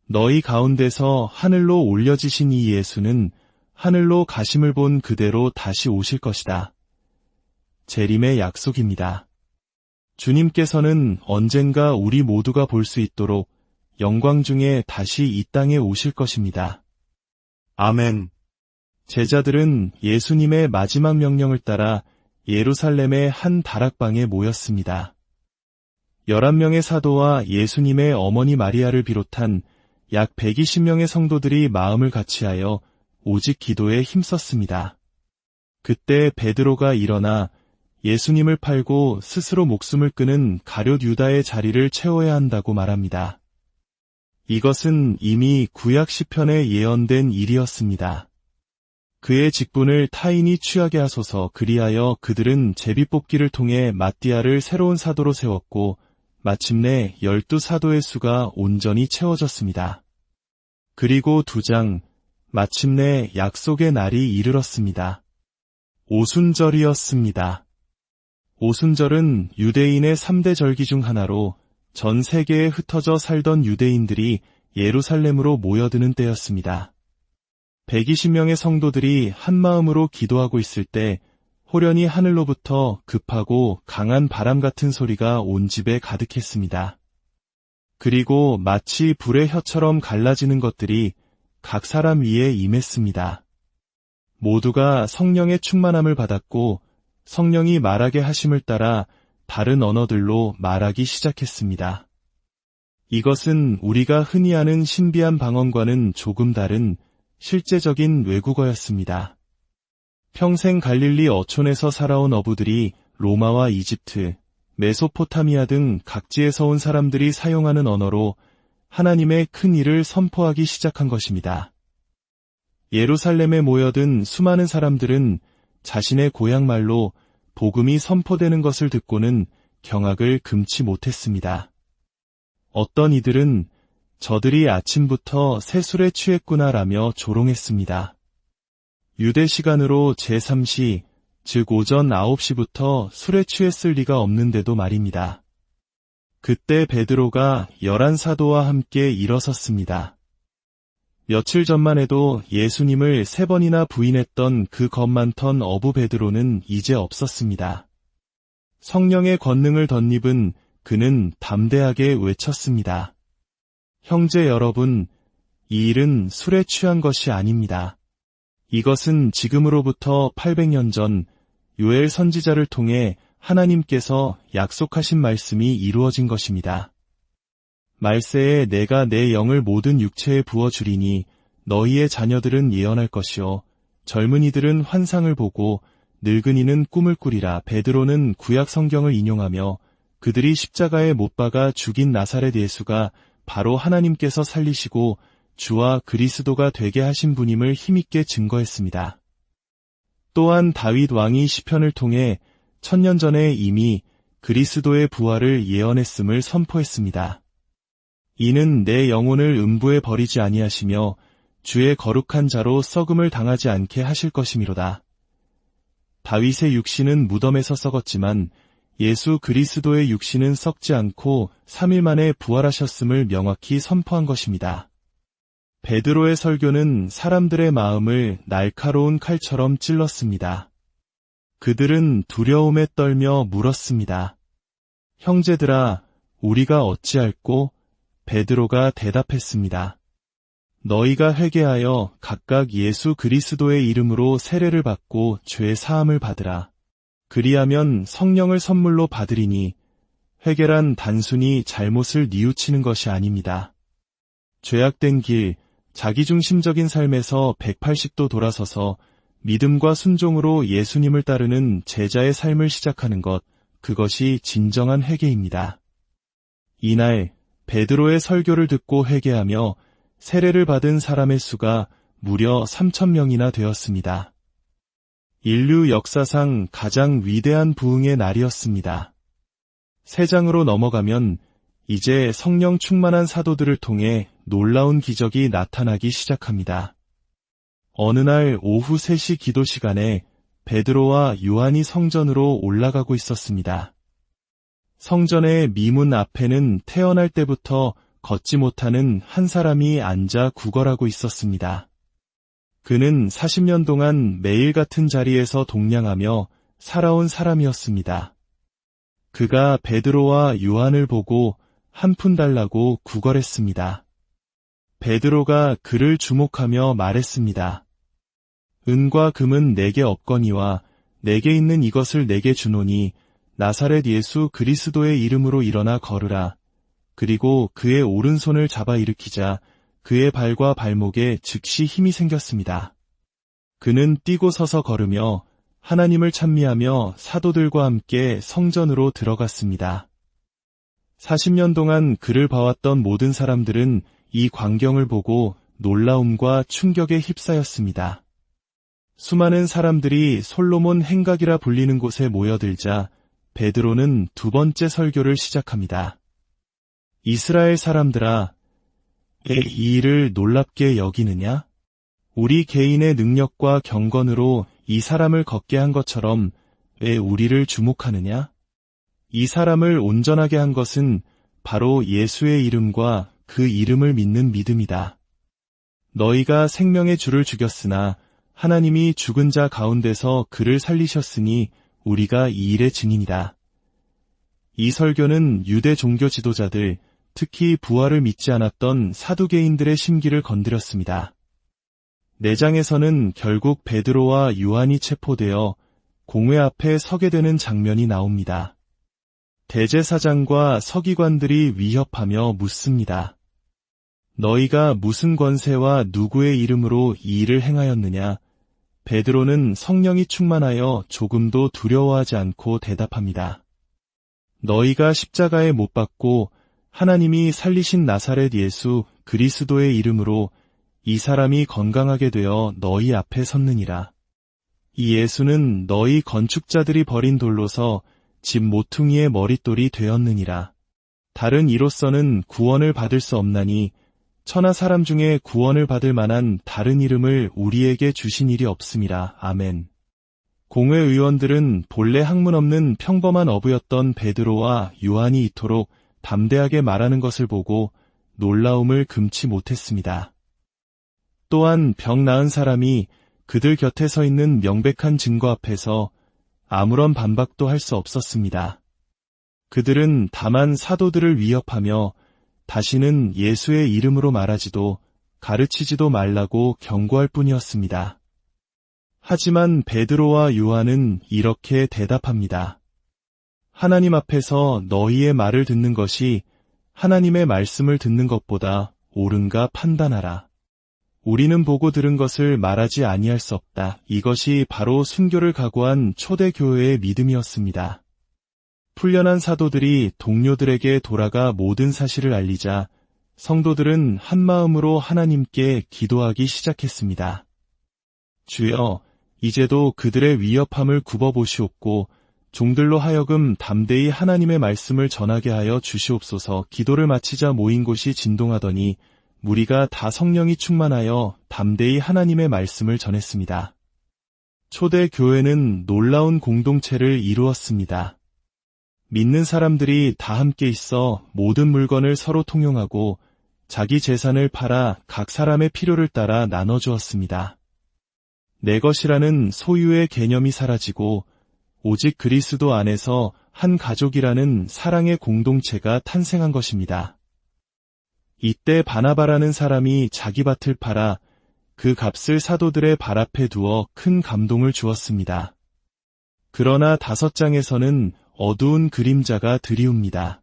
너희 가운데서 하늘로 올려지신 이 예수는 하늘로 가심을 본 그대로 다시 오실 것이다. 재림의 약속입니다. 주님께서는 언젠가 우리 모두가 볼 수 있도록 영광 중에 다시 이 땅에 오실 것입니다. 아멘. 제자들은 예수님의 마지막 명령을 따라 예루살렘의 한 다락방에 모였습니다. 11명의 사도와 예수님의 어머니 마리아를 비롯한 약 120명의 성도들이 마음을 같이하여 오직 기도에 힘썼습니다. 그때 베드로가 일어나 예수님을 팔고 스스로 목숨을 끊은 가룟 유다의 자리를 채워야 한다고 말합니다. 이것은 이미 구약 시편에 예언된 일이었습니다. 그의 직분을 타인이 취하게 하소서. 그리하여 그들은 제비뽑기를 통해 마띠아를 새로운 사도로 세웠고 마침내 12사도의 수가 온전히 채워졌습니다. 그리고 2장, 마침내 약속의 날이 이르렀습니다. 오순절이었습니다. 오순절은 유대인의 3대 절기 중 하나로 전 세계에 흩어져 살던 유대인들이 예루살렘으로 모여드는 때였습니다. 120명의 성도들이 한마음으로 기도하고 있을 때 호련히 하늘로부터 급하고 강한 바람 같은 소리가 온 집에 가득했습니다. 그리고 마치 불의 혀처럼 갈라지는 것들이 각 사람 위에 임했습니다. 모두가 성령의 충만함을 받았고 성령이 말하게 하심을 따라 다른 언어들로 말하기 시작했습니다. 이것은 우리가 흔히 아는 신비한 방언과는 조금 다른 실제적인 외국어였습니다. 평생 갈릴리 어촌에서 살아온 어부들이 로마와 이집트, 메소포타미아 등 각지에서 온 사람들이 사용하는 언어로 하나님의 큰 일을 선포하기 시작한 것입니다. 예루살렘에 모여든 수많은 사람들은 자신의 고향말로 복음이 선포되는 것을 듣고는 경악을 금치 못했습니다. 어떤 이들은 저들이 아침부터 새술에 취했구나라며 조롱했습니다. 유대 시간으로 제3시, 즉 오전 9시부터 술에 취했을 리가 없는데도 말입니다. 그때 베드로가 11사도와 함께 일어섰습니다. 며칠 전만 해도 예수님을 3번이나 부인했던 그 겁 많던 어부 베드로는 이제 없었습니다. 성령의 권능을 덧입은 그는 담대하게 외쳤습니다. 형제 여러분, 이 일은 술에 취한 것이 아닙니다. 이것은 지금으로부터 800년 전 요엘 선지자를 통해 하나님께서 약속하신 말씀이 이루어진 것입니다. 말세에 내가 내 영을 모든 육체에 부어주리니 너희의 자녀들은 예언할 것이요 젊은이들은 환상을 보고 늙은이는 꿈을 꾸리라. 베드로는 구약 성경을 인용하며 그들이 십자가에 못 박아 죽인 나사렛 예수가 바로 하나님께서 살리시고 주와 그리스도가 되게 하신 분임을 힘있게 증거했습니다. 또한 다윗 왕이 시편을 통해 1000년 전에 이미 그리스도의 부활을 예언했음을 선포했습니다. 이는 내 영혼을 음부에 버리지 아니하시며 주의 거룩한 자로 썩음을 당하지 않게 하실 것이미로다. 다윗의 육신은 무덤에서 썩었지만 예수 그리스도의 육신은 썩지 않고 3일 만에 부활하셨음을 명확히 선포한 것입니다. 베드로의 설교는 사람들의 마음을 날카로운 칼처럼 찔렀습니다. 그들은 두려움에 떨며 물었습니다. 형제들아, 우리가 어찌할꼬? 베드로가 대답했습니다. 너희가 회개하여 각각 예수 그리스도의 이름으로 세례를 받고 죄 사함을 받으라. 그리하면 성령을 선물로 받으리니 회개란 단순히 잘못을 뉘우치는 것이 아닙니다. 죄악된 길, 자기중심적인 삶에서 180도 돌아서서 믿음과 순종으로 예수님을 따르는 제자의 삶을 시작하는 것, 그것이 진정한 회개입니다. 이날 베드로의 설교를 듣고 회개하며 세례를 받은 사람의 수가 무려 3000명이나 되었습니다. 인류 역사상 가장 위대한 부흥의 날이었습니다. 세 장으로 넘어가면 이제 성령 충만한 사도들을 통해 놀라운 기적이 나타나기 시작합니다. 어느 날 오후 3시 기도 시간에 베드로와 요한이 성전으로 올라가고 있었습니다. 성전의 미문 앞에는 태어날 때부터 걷지 못하는 한 사람이 앉아 구걸하고 있었습니다. 그는 40년 동안 매일 같은 자리에서 동냥하며 살아온 사람이었습니다. 그가 베드로와 요한을 보고 한 푼 달라고 구걸했습니다. 베드로가 그를 주목하며 말했습니다. 은과 금은 내게 없거니와 내게 있는 이것을 내게 주노니 나사렛 예수 그리스도의 이름으로 일어나 걸으라. 그리고 그의 오른손을 잡아 일으키자 그의 발과 발목에 즉시 힘이 생겼습니다. 그는 뛰고 서서 걸으며 하나님을 찬미하며 사도들과 함께 성전으로 들어갔습니다. 40년 동안 그를 봐왔던 모든 사람들은 이 광경을 보고 놀라움과 충격에 휩싸였습니다. 수많은 사람들이 솔로몬 행각이라 불리는 곳에 모여들자 베드로는 두 번째 설교를 시작합니다. 이스라엘 사람들아, 이 일을 놀랍게 여기느냐? 우리 개인의 능력과 경건으로 이 사람을 걷게 한 것처럼 왜 우리를 주목하느냐? 이 사람을 온전하게 한 것은 바로 예수의 이름과 그 이름을 믿는 믿음이다. 너희가 생명의 주를 죽였으나 하나님이 죽은 자 가운데서 그를 살리셨으니 우리가 이 일의 증인이다. 이 설교는 유대 종교 지도자들, 특히 부활을 믿지 않았던 사두개인들의 심기를 건드렸습니다. 내장에서는 결국 베드로와 요한이 체포되어 공회 앞에 서게 되는 장면이 나옵니다. 대제사장과 서기관들이 위협하며 묻습니다. 너희가 무슨 권세와 누구의 이름으로 이 일을 행하였느냐? 베드로는 성령이 충만하여 조금도 두려워하지 않고 대답합니다. 너희가 십자가에 못 박고 하나님이 살리신 나사렛 예수 그리스도의 이름으로 이 사람이 건강하게 되어 너희 앞에 섰느니라. 이 예수는 너희 건축자들이 버린 돌로서 집 모퉁이의 머릿돌이 되었느니라. 다른 이로서는 구원을 받을 수 없나니 천하 사람 중에 구원을 받을 만한 다른 이름을 우리에게 주신 일이 없음이라. 아멘. 공회 의원들은 본래 학문 없는 평범한 어부였던 베드로와 요한이 이토록 담대하게 말하는 것을 보고 놀라움을 금치 못했습니다. 또한 병 나은 사람이 그들 곁에 서 있는 명백한 증거 앞에서 아무런 반박도 할 수 없었습니다. 그들은 다만 사도들을 위협하며 다시는 예수의 이름으로 말하지도 가르치지도 말라고 경고할 뿐이었습니다. 하지만 베드로와 요한은 이렇게 대답합니다. 하나님 앞에서 너희의 말을 듣는 것이 하나님의 말씀을 듣는 것보다 옳은가 판단하라. 우리는 보고 들은 것을 말하지 아니할 수 없다. 이것이 바로 순교를 각오한 초대교회의 믿음이었습니다. 훈련한 사도들이 동료들에게 돌아가 모든 사실을 알리자 성도들은 한마음으로 하나님께 기도하기 시작했습니다. 주여, 이제도 그들의 위협함을 굽어보시옵고 종들로 하여금 담대히 하나님의 말씀을 전하게 하여 주시옵소서. 기도를 마치자 모인 곳이 진동하더니 무리가 다 성령이 충만하여 담대히 하나님의 말씀을 전했습니다. 초대 교회는 놀라운 공동체를 이루었습니다. 믿는 사람들이 다 함께 있어 모든 물건을 서로 통용하고 자기 재산을 팔아 각 사람의 필요를 따라 나눠주었습니다. 내 것이라는 소유의 개념이 사라지고 오직 그리스도 안에서 한 가족이라는 사랑의 공동체가 탄생한 것입니다. 이때 바나바라는 사람이 자기 밭을 팔아 그 값을 사도들의 발 앞에 두어 큰 감동을 주었습니다. 그러나 5장에서는 어두운 그림자가 드리웁니다.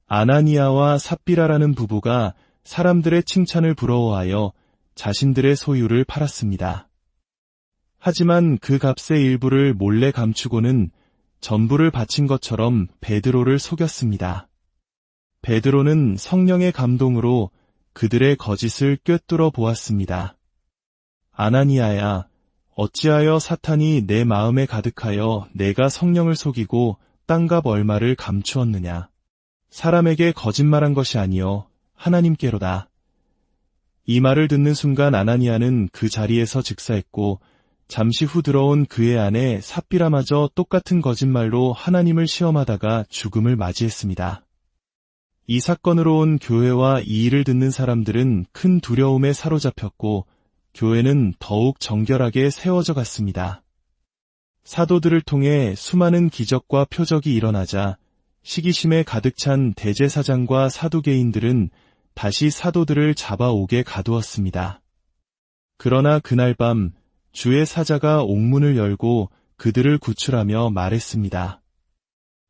아나니아와 삽비라라는 부부가 사람들의 칭찬을 부러워하여 자신들의 소유를 팔았습니다. 하지만 그 값의 일부를 몰래 감추고는 전부를 바친 것처럼 베드로를 속였습니다. 베드로는 성령의 감동으로 그들의 거짓을 꿰뚫어 보았습니다. 아나니아야, 어찌하여 사탄이 내 마음에 가득하여 내가 성령을 속이고 땅값 얼마를 감추었느냐. 사람에게 거짓말한 것이 아니요 하나님께로다. 이 말을 듣는 순간 아나니아는 그 자리에서 즉사했고 잠시 후 들어온 그의 아내 삽비라마저 똑같은 거짓말로 하나님을 시험하다가 죽음을 맞이했습니다. 이 사건으로 온 교회와 이 일을 듣는 사람들은 큰 두려움에 사로잡혔고 교회는 더욱 정결하게 세워져 갔습니다. 사도들을 통해 수많은 기적과 표적이 일어나자 시기심에 가득 찬 대제사장과 사두개인들은 다시 사도들을 잡아오게 가두었습니다. 그러나 그날 밤 주의 사자가 옥문을 열고 그들을 구출하며 말했습니다.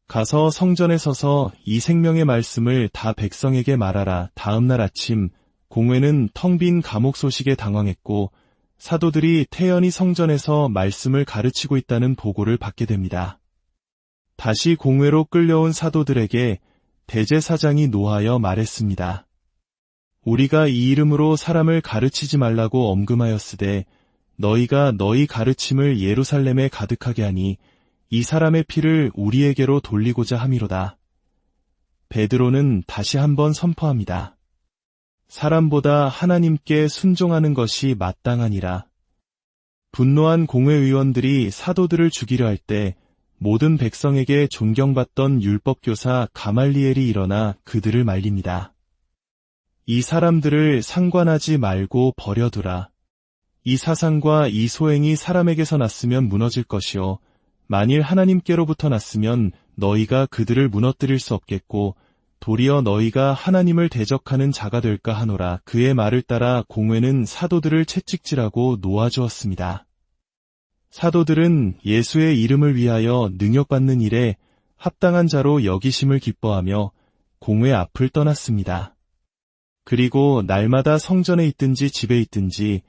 가서 성전에 서서 이 생명의 말씀을 다 백성에게 말하라. 다음 날 아침 공회는 텅 빈 감옥 소식에 당황했고 사도들이 태연히 성전에서 말씀을 가르치고 있다는 보고를 받게 됩니다. 다시 공회로 끌려온 사도들에게 대제사장이 노하여 말했습니다. 우리가 이 이름으로 사람을 가르치지 말라고 엄금하였으되 너희가 너희 가르침을 예루살렘에 가득하게 하니 이 사람의 피를 우리에게로 돌리고자 함이로다. 베드로는 다시 한번 선포합니다. 사람보다 하나님께 순종하는 것이 마땅하니라. 분노한 공회의원들이 사도들을 죽이려 할 때 모든 백성에게 존경받던 율법교사 가말리엘이 일어나 그들을 말립니다. 이 사람들을 상관하지 말고 버려두라. 이 사상과 이 소행이 사람에게서 났으면 무너질 것이요 만일 하나님께로부터 났으면 너희가 그들을 무너뜨릴 수 없겠고 도리어 너희가 하나님을 대적하는 자가 될까 하노라. 그의 말을 따라 공회는 사도들을 채찍질하고 놓아주었습니다. 사도들은 예수의 이름을 위하여 능욕받는 일에 합당한 자로 여기심을 기뻐하며 공회 앞을 떠났습니다. 그리고 날마다 성전에 있든지 집에 있든지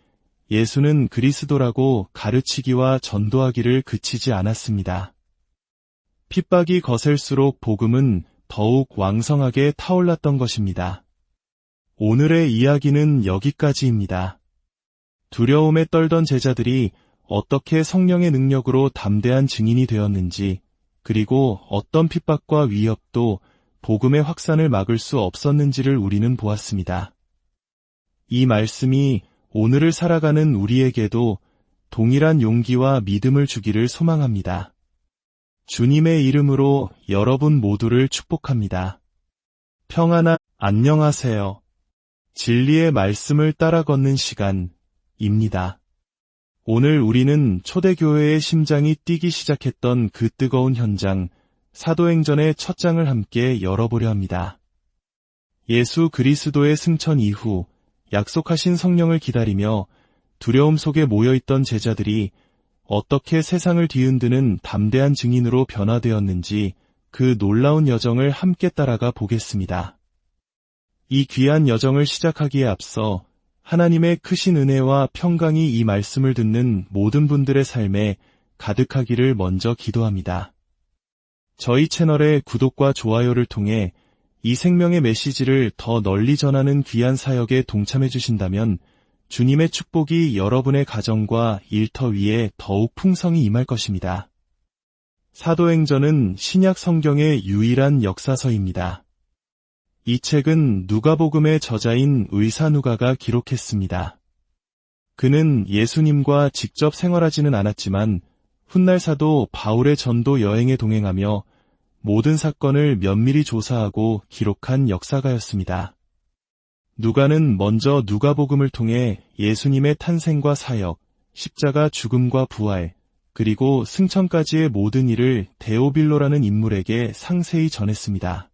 예수는 그리스도라고 가르치기와 전도하기를 그치지 않았습니다. 핍박이 거셀수록 복음은 더욱 왕성하게 타올랐던 것입니다. 오늘의 이야기는 여기까지입니다. 두려움에 떨던 제자들이 어떻게 성령의 능력으로 담대한 증인이 되었는지, 그리고 어떤 핍박과 위협도 복음의 확산을 막을 수 없었는지를 우리는 보았습니다. 이 말씀이 오늘을 살아가는 우리에게도 동일한 용기와 믿음을 주기를 소망합니다. 주님의 이름으로 여러분 모두를 축복합니다. 평안한 안녕하세요. 진리의 말씀을 따라 걷는 시간입니다. 오늘 우리는 초대교회의 심장이 뛰기 시작했던 그 뜨거운 현장, 사도행전의 첫 장을 함께 열어보려 합니다. 예수 그리스도의 승천 이후 약속하신 성령을 기다리며 두려움 속에 모여있던 제자들이 어떻게 세상을 뒤흔드는 담대한 증인으로 변화되었는지 그 놀라운 여정을 함께 따라가 보겠습니다. 이 귀한 여정을 시작하기에 앞서 하나님의 크신 은혜와 평강이 이 말씀을 듣는 모든 분들의 삶에 가득하기를 먼저 기도합니다. 저희 채널의 구독과 좋아요를 통해 이 생명의 메시지를 더 널리 전하는 귀한 사역에 동참해 주신다면 주님의 축복이 여러분의 가정과 일터 위에 더욱 풍성히 임할 것입니다. 사도행전은 신약 성경의 유일한 역사서입니다. 이 책은 누가복음의 저자인 의사 누가가 기록했습니다. 그는 예수님과 직접 생활하지는 않았지만 훗날 사도 바울의 전도 여행에 동행하며 모든 사건을 면밀히 조사하고 기록한 역사가였습니다. 누가는 먼저 누가복음을 통해 예수님의 탄생과 사역, 십자가 죽음과 부활, 그리고 승천까지의 모든 일을 데오빌로라는 인물에게 상세히 전했습니다.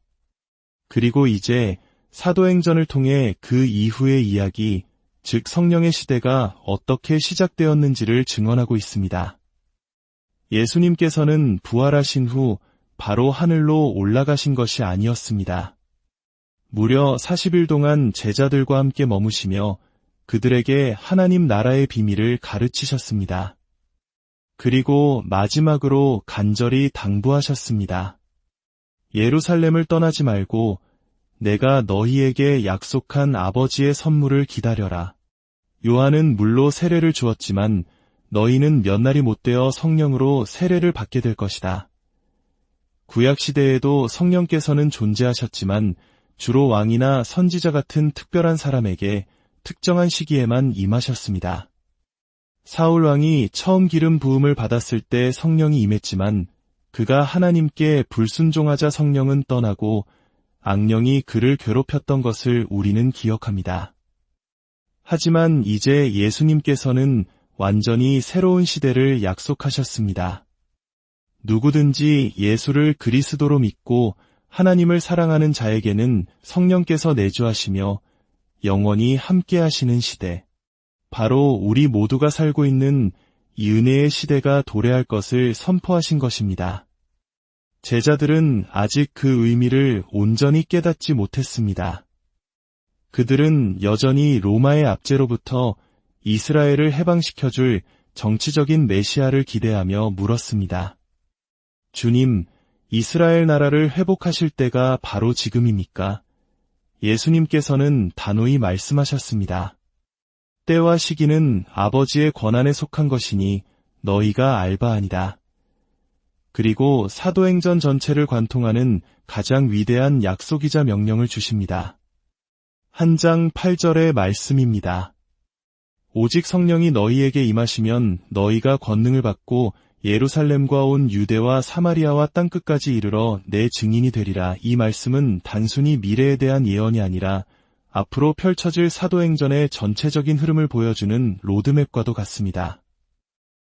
그리고 이제 사도행전을 통해 그 이후의 이야기, 즉 성령의 시대가 어떻게 시작되었는지를 증언하고 있습니다. 예수님께서는 부활하신 후 바로 하늘로 올라가신 것이 아니었습니다. 무려 40일 동안 제자들과 함께 머무시며 그들에게 하나님 나라의 비밀을 가르치셨습니다. 그리고 마지막으로 간절히 당부하셨습니다. 예루살렘을 떠나지 말고 내가 너희에게 약속한 아버지의 선물을 기다려라. 요한은 물로 세례를 주었지만 너희는 몇 날이 못 되어 성령으로 세례를 받게 될 것이다. 구약시대에도 성령께서는 존재하셨지만 주로 왕이나 선지자 같은 특별한 사람에게 특정한 시기에만 임하셨습니다. 사울 왕이 처음 기름 부음을 받았을 때 성령이 임했지만 그가 하나님께 불순종하자 성령은 떠나고 악령이 그를 괴롭혔던 것을 우리는 기억합니다. 하지만 이제 예수님께서는 완전히 새로운 시대를 약속하셨습니다. 누구든지 예수를 그리스도로 믿고 하나님을 사랑하는 자에게는 성령께서 내주하시며 영원히 함께하시는 시대, 바로 우리 모두가 살고 있는 이 은혜의 시대가 도래할 것을 선포하신 것입니다. 제자들은 아직 그 의미를 온전히 깨닫지 못했습니다. 그들은 여전히 로마의 압제로부터 이스라엘을 해방시켜줄 정치적인 메시아를 기대하며 물었습니다. 주님, 이스라엘 나라를 회복하실 때가 바로 지금입니까? 예수님께서는 단호히 말씀하셨습니다. 때와 시기는 아버지의 권한에 속한 것이니 너희가 알바하니라. 그리고 사도행전 전체를 관통하는 가장 위대한 약속이자 명령을 주십니다. 한 장 8절의 말씀입니다. 오직 성령이 너희에게 임하시면 너희가 권능을 받고 예루살렘과 온 유대와 사마리아와 땅끝까지 이르러 내 증인이 되리라. 이 말씀은 단순히 미래에 대한 예언이 아니라 앞으로 펼쳐질 사도행전의 전체적인 흐름을 보여주는 로드맵과도 같습니다.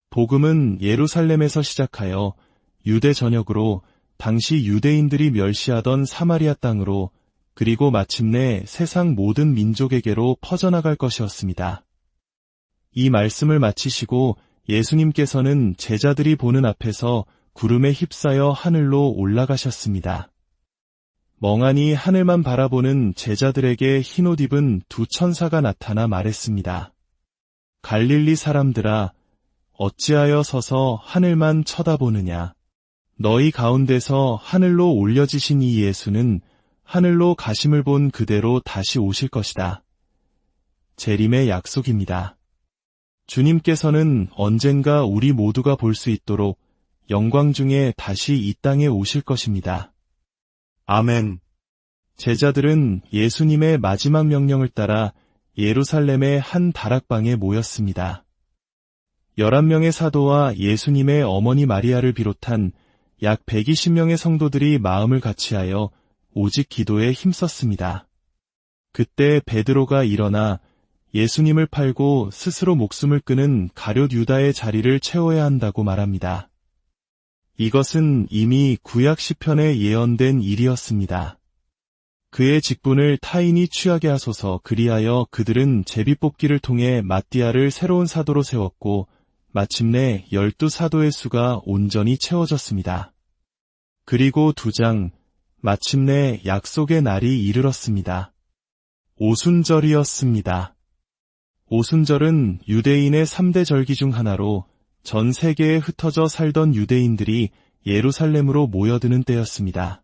복음은 예루살렘에서 시작하여 유대 전역으로, 당시 유대인들이 멸시하던 사마리아 땅으로, 그리고 마침내 세상 모든 민족에게로 퍼져나갈 것이었습니다. 이 말씀을 마치시고 예수님께서는 제자들이 보는 앞에서 구름에 휩싸여 하늘로 올라가셨습니다. 멍하니 하늘만 바라보는 제자들에게 흰옷 입은 두 천사가 나타나 말했습니다. 갈릴리 사람들아, 어찌하여 서서 하늘만 쳐다보느냐. 너희 가운데서 하늘로 올려지신 이 예수는 하늘로 가심을 본 그대로 다시 오실 것이다. 재림의 약속입니다. 주님께서는 언젠가 우리 모두가 볼 수 있도록 영광 중에 다시 이 땅에 오실 것입니다. 아멘. 제자들은 예수님의 마지막 명령을 따라 예루살렘의 한 다락방에 모였습니다. 11명의 사도와 예수님의 어머니 마리아를 비롯한 약 120명의 성도들이 마음을 같이하여 오직 기도에 힘썼습니다. 그때 베드로가 일어나 예수님을 팔고 스스로 목숨을 끊은 가룟 유다의 자리를 채워야 한다고 말합니다. 이것은 이미 구약 시편에 예언된 일이었습니다. 그의 직분을 타인이 취하게 하소서. 그리하여 그들은 제비뽑기를 통해 맏디아를 새로운 사도로 세웠고 마침내 12사도의 수가 온전히 채워졌습니다. 그리고 2장, 마침내 약속의 날이 이르렀습니다. 오순절이었습니다. 오순절은 유대인의 3대 절기 중 하나로 전 세계에 흩어져 살던 유대인들이 예루살렘으로 모여드는 때였습니다.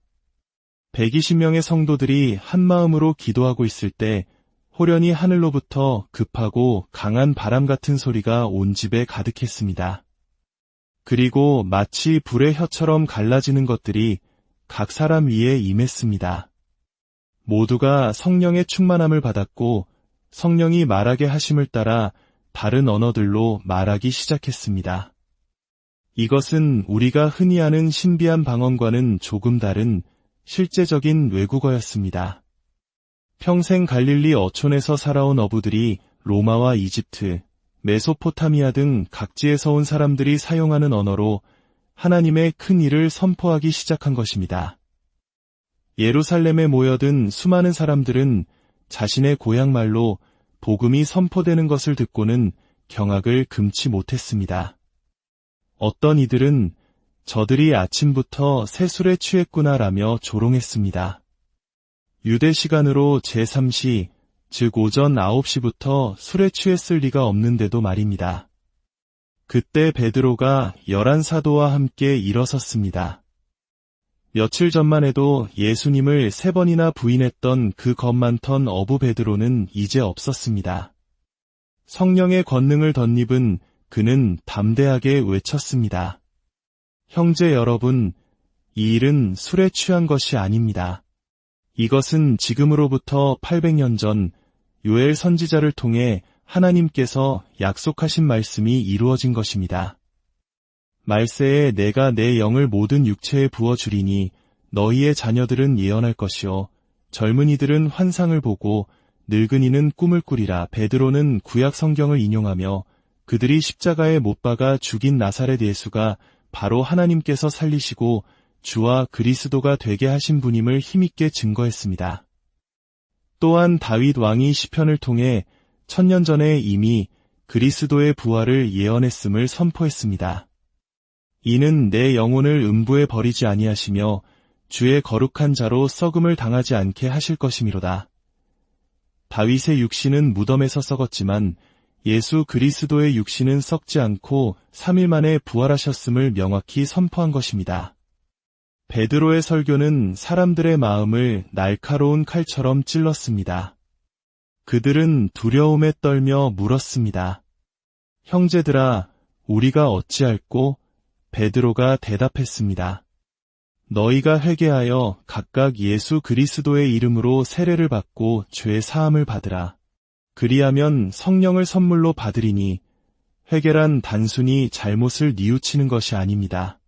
120명의 성도들이 한마음으로 기도하고 있을 때 호련히 하늘로부터 급하고 강한 바람 같은 소리가 온 집에 가득했습니다. 그리고 마치 불의 혀처럼 갈라지는 것들이 각 사람 위에 임했습니다. 모두가 성령의 충만함을 받았고 성령이 말하게 하심을 따라 다른 언어들로 말하기 시작했습니다. 이것은 우리가 흔히 아는 신비한 방언과는 조금 다른 실제적인 외국어였습니다. 평생 갈릴리 어촌에서 살아온 어부들이 로마와 이집트, 메소포타미아 등 각지에서 온 사람들이 사용하는 언어로 하나님의 큰 일을 선포하기 시작한 것입니다. 예루살렘에 모여든 수많은 사람들은 자신의 고향말로 복음이 선포되는 것을 듣고는 경악을 금치 못했습니다. 어떤 이들은 저들이 아침부터 새술에 취했구나라며 조롱했습니다. 유대 시간으로 제3시, 즉 오전 9시부터 술에 취했을 리가 없는데도 말입니다. 그때 베드로가 11사도와 함께 일어섰습니다. 며칠 전만 해도 예수님을 3번이나 부인했던 그 겁 많던 어부 베드로는 이제 없었습니다. 성령의 권능을 덧입은 그는 담대하게 외쳤습니다. 형제 여러분, 이 일은 술에 취한 것이 아닙니다. 이것은 지금으로부터 800년 전 요엘 선지자를 통해 하나님께서 약속하신 말씀이 이루어진 것입니다. 말세에 내가 내 영을 모든 육체에 부어주리니 너희의 자녀들은 예언할 것이요 젊은이들은 환상을 보고 늙은이는 꿈을 꾸리라. 베드로는 구약 성경을 인용하며 그들이 십자가에 못 박아 죽인 나사렛 예수가 바로 하나님께서 살리시고 주와 그리스도가 되게 하신 분임을 힘있게 증거했습니다. 또한 다윗 왕이 시편을 통해 1000년 전에 이미 그리스도의 부활을 예언했음을 선포했습니다. 이는 내 영혼을 음부에 버리지 아니하시며 주의 거룩한 자로 썩음을 당하지 않게 하실 것이미로다. 다윗의 육신은 무덤에서 썩었지만 예수 그리스도의 육신은 썩지 않고 3일 만에 부활하셨음을 명확히 선포한 것입니다. 베드로의 설교는 사람들의 마음을 날카로운 칼처럼 찔렀습니다. 그들은 두려움에 떨며 물었습니다. 형제들아, 우리가 어찌할꼬? 베드로가 대답했습니다. 너희가 회개하여 각각 예수 그리스도의 이름으로 세례를 받고 죄 사함을 받으라. 그리하면 성령을 선물로 받으리니 회개란 단순히 잘못을 뉘우치는 것이 아닙니다.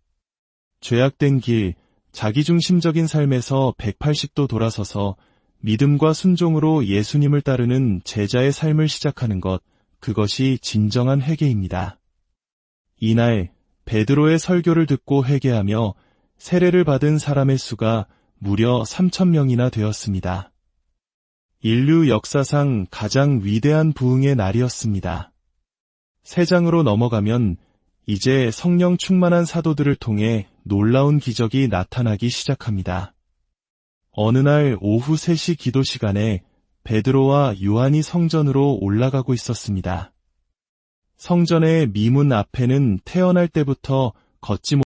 죄악된 길, 자기중심적인 삶에서 180도 돌아서서 믿음과 순종으로 예수님을 따르는 제자의 삶을 시작하는 것, 그것이 진정한 회개입니다. 이날 베드로의 설교를 듣고 회개하며 세례를 받은 사람의 수가 무려 3000명이나 되었습니다. 인류 역사상 가장 위대한 부흥의 날이었습니다. 3장으로 넘어가면 이제 성령 충만한 사도들을 통해 놀라운 기적이 나타나기 시작합니다. 어느 날 오후 3시 기도 시간에 베드로와 요한이 성전으로 올라가고 있었습니다. 성전의 미문 앞에는 태어날 때부터 걷지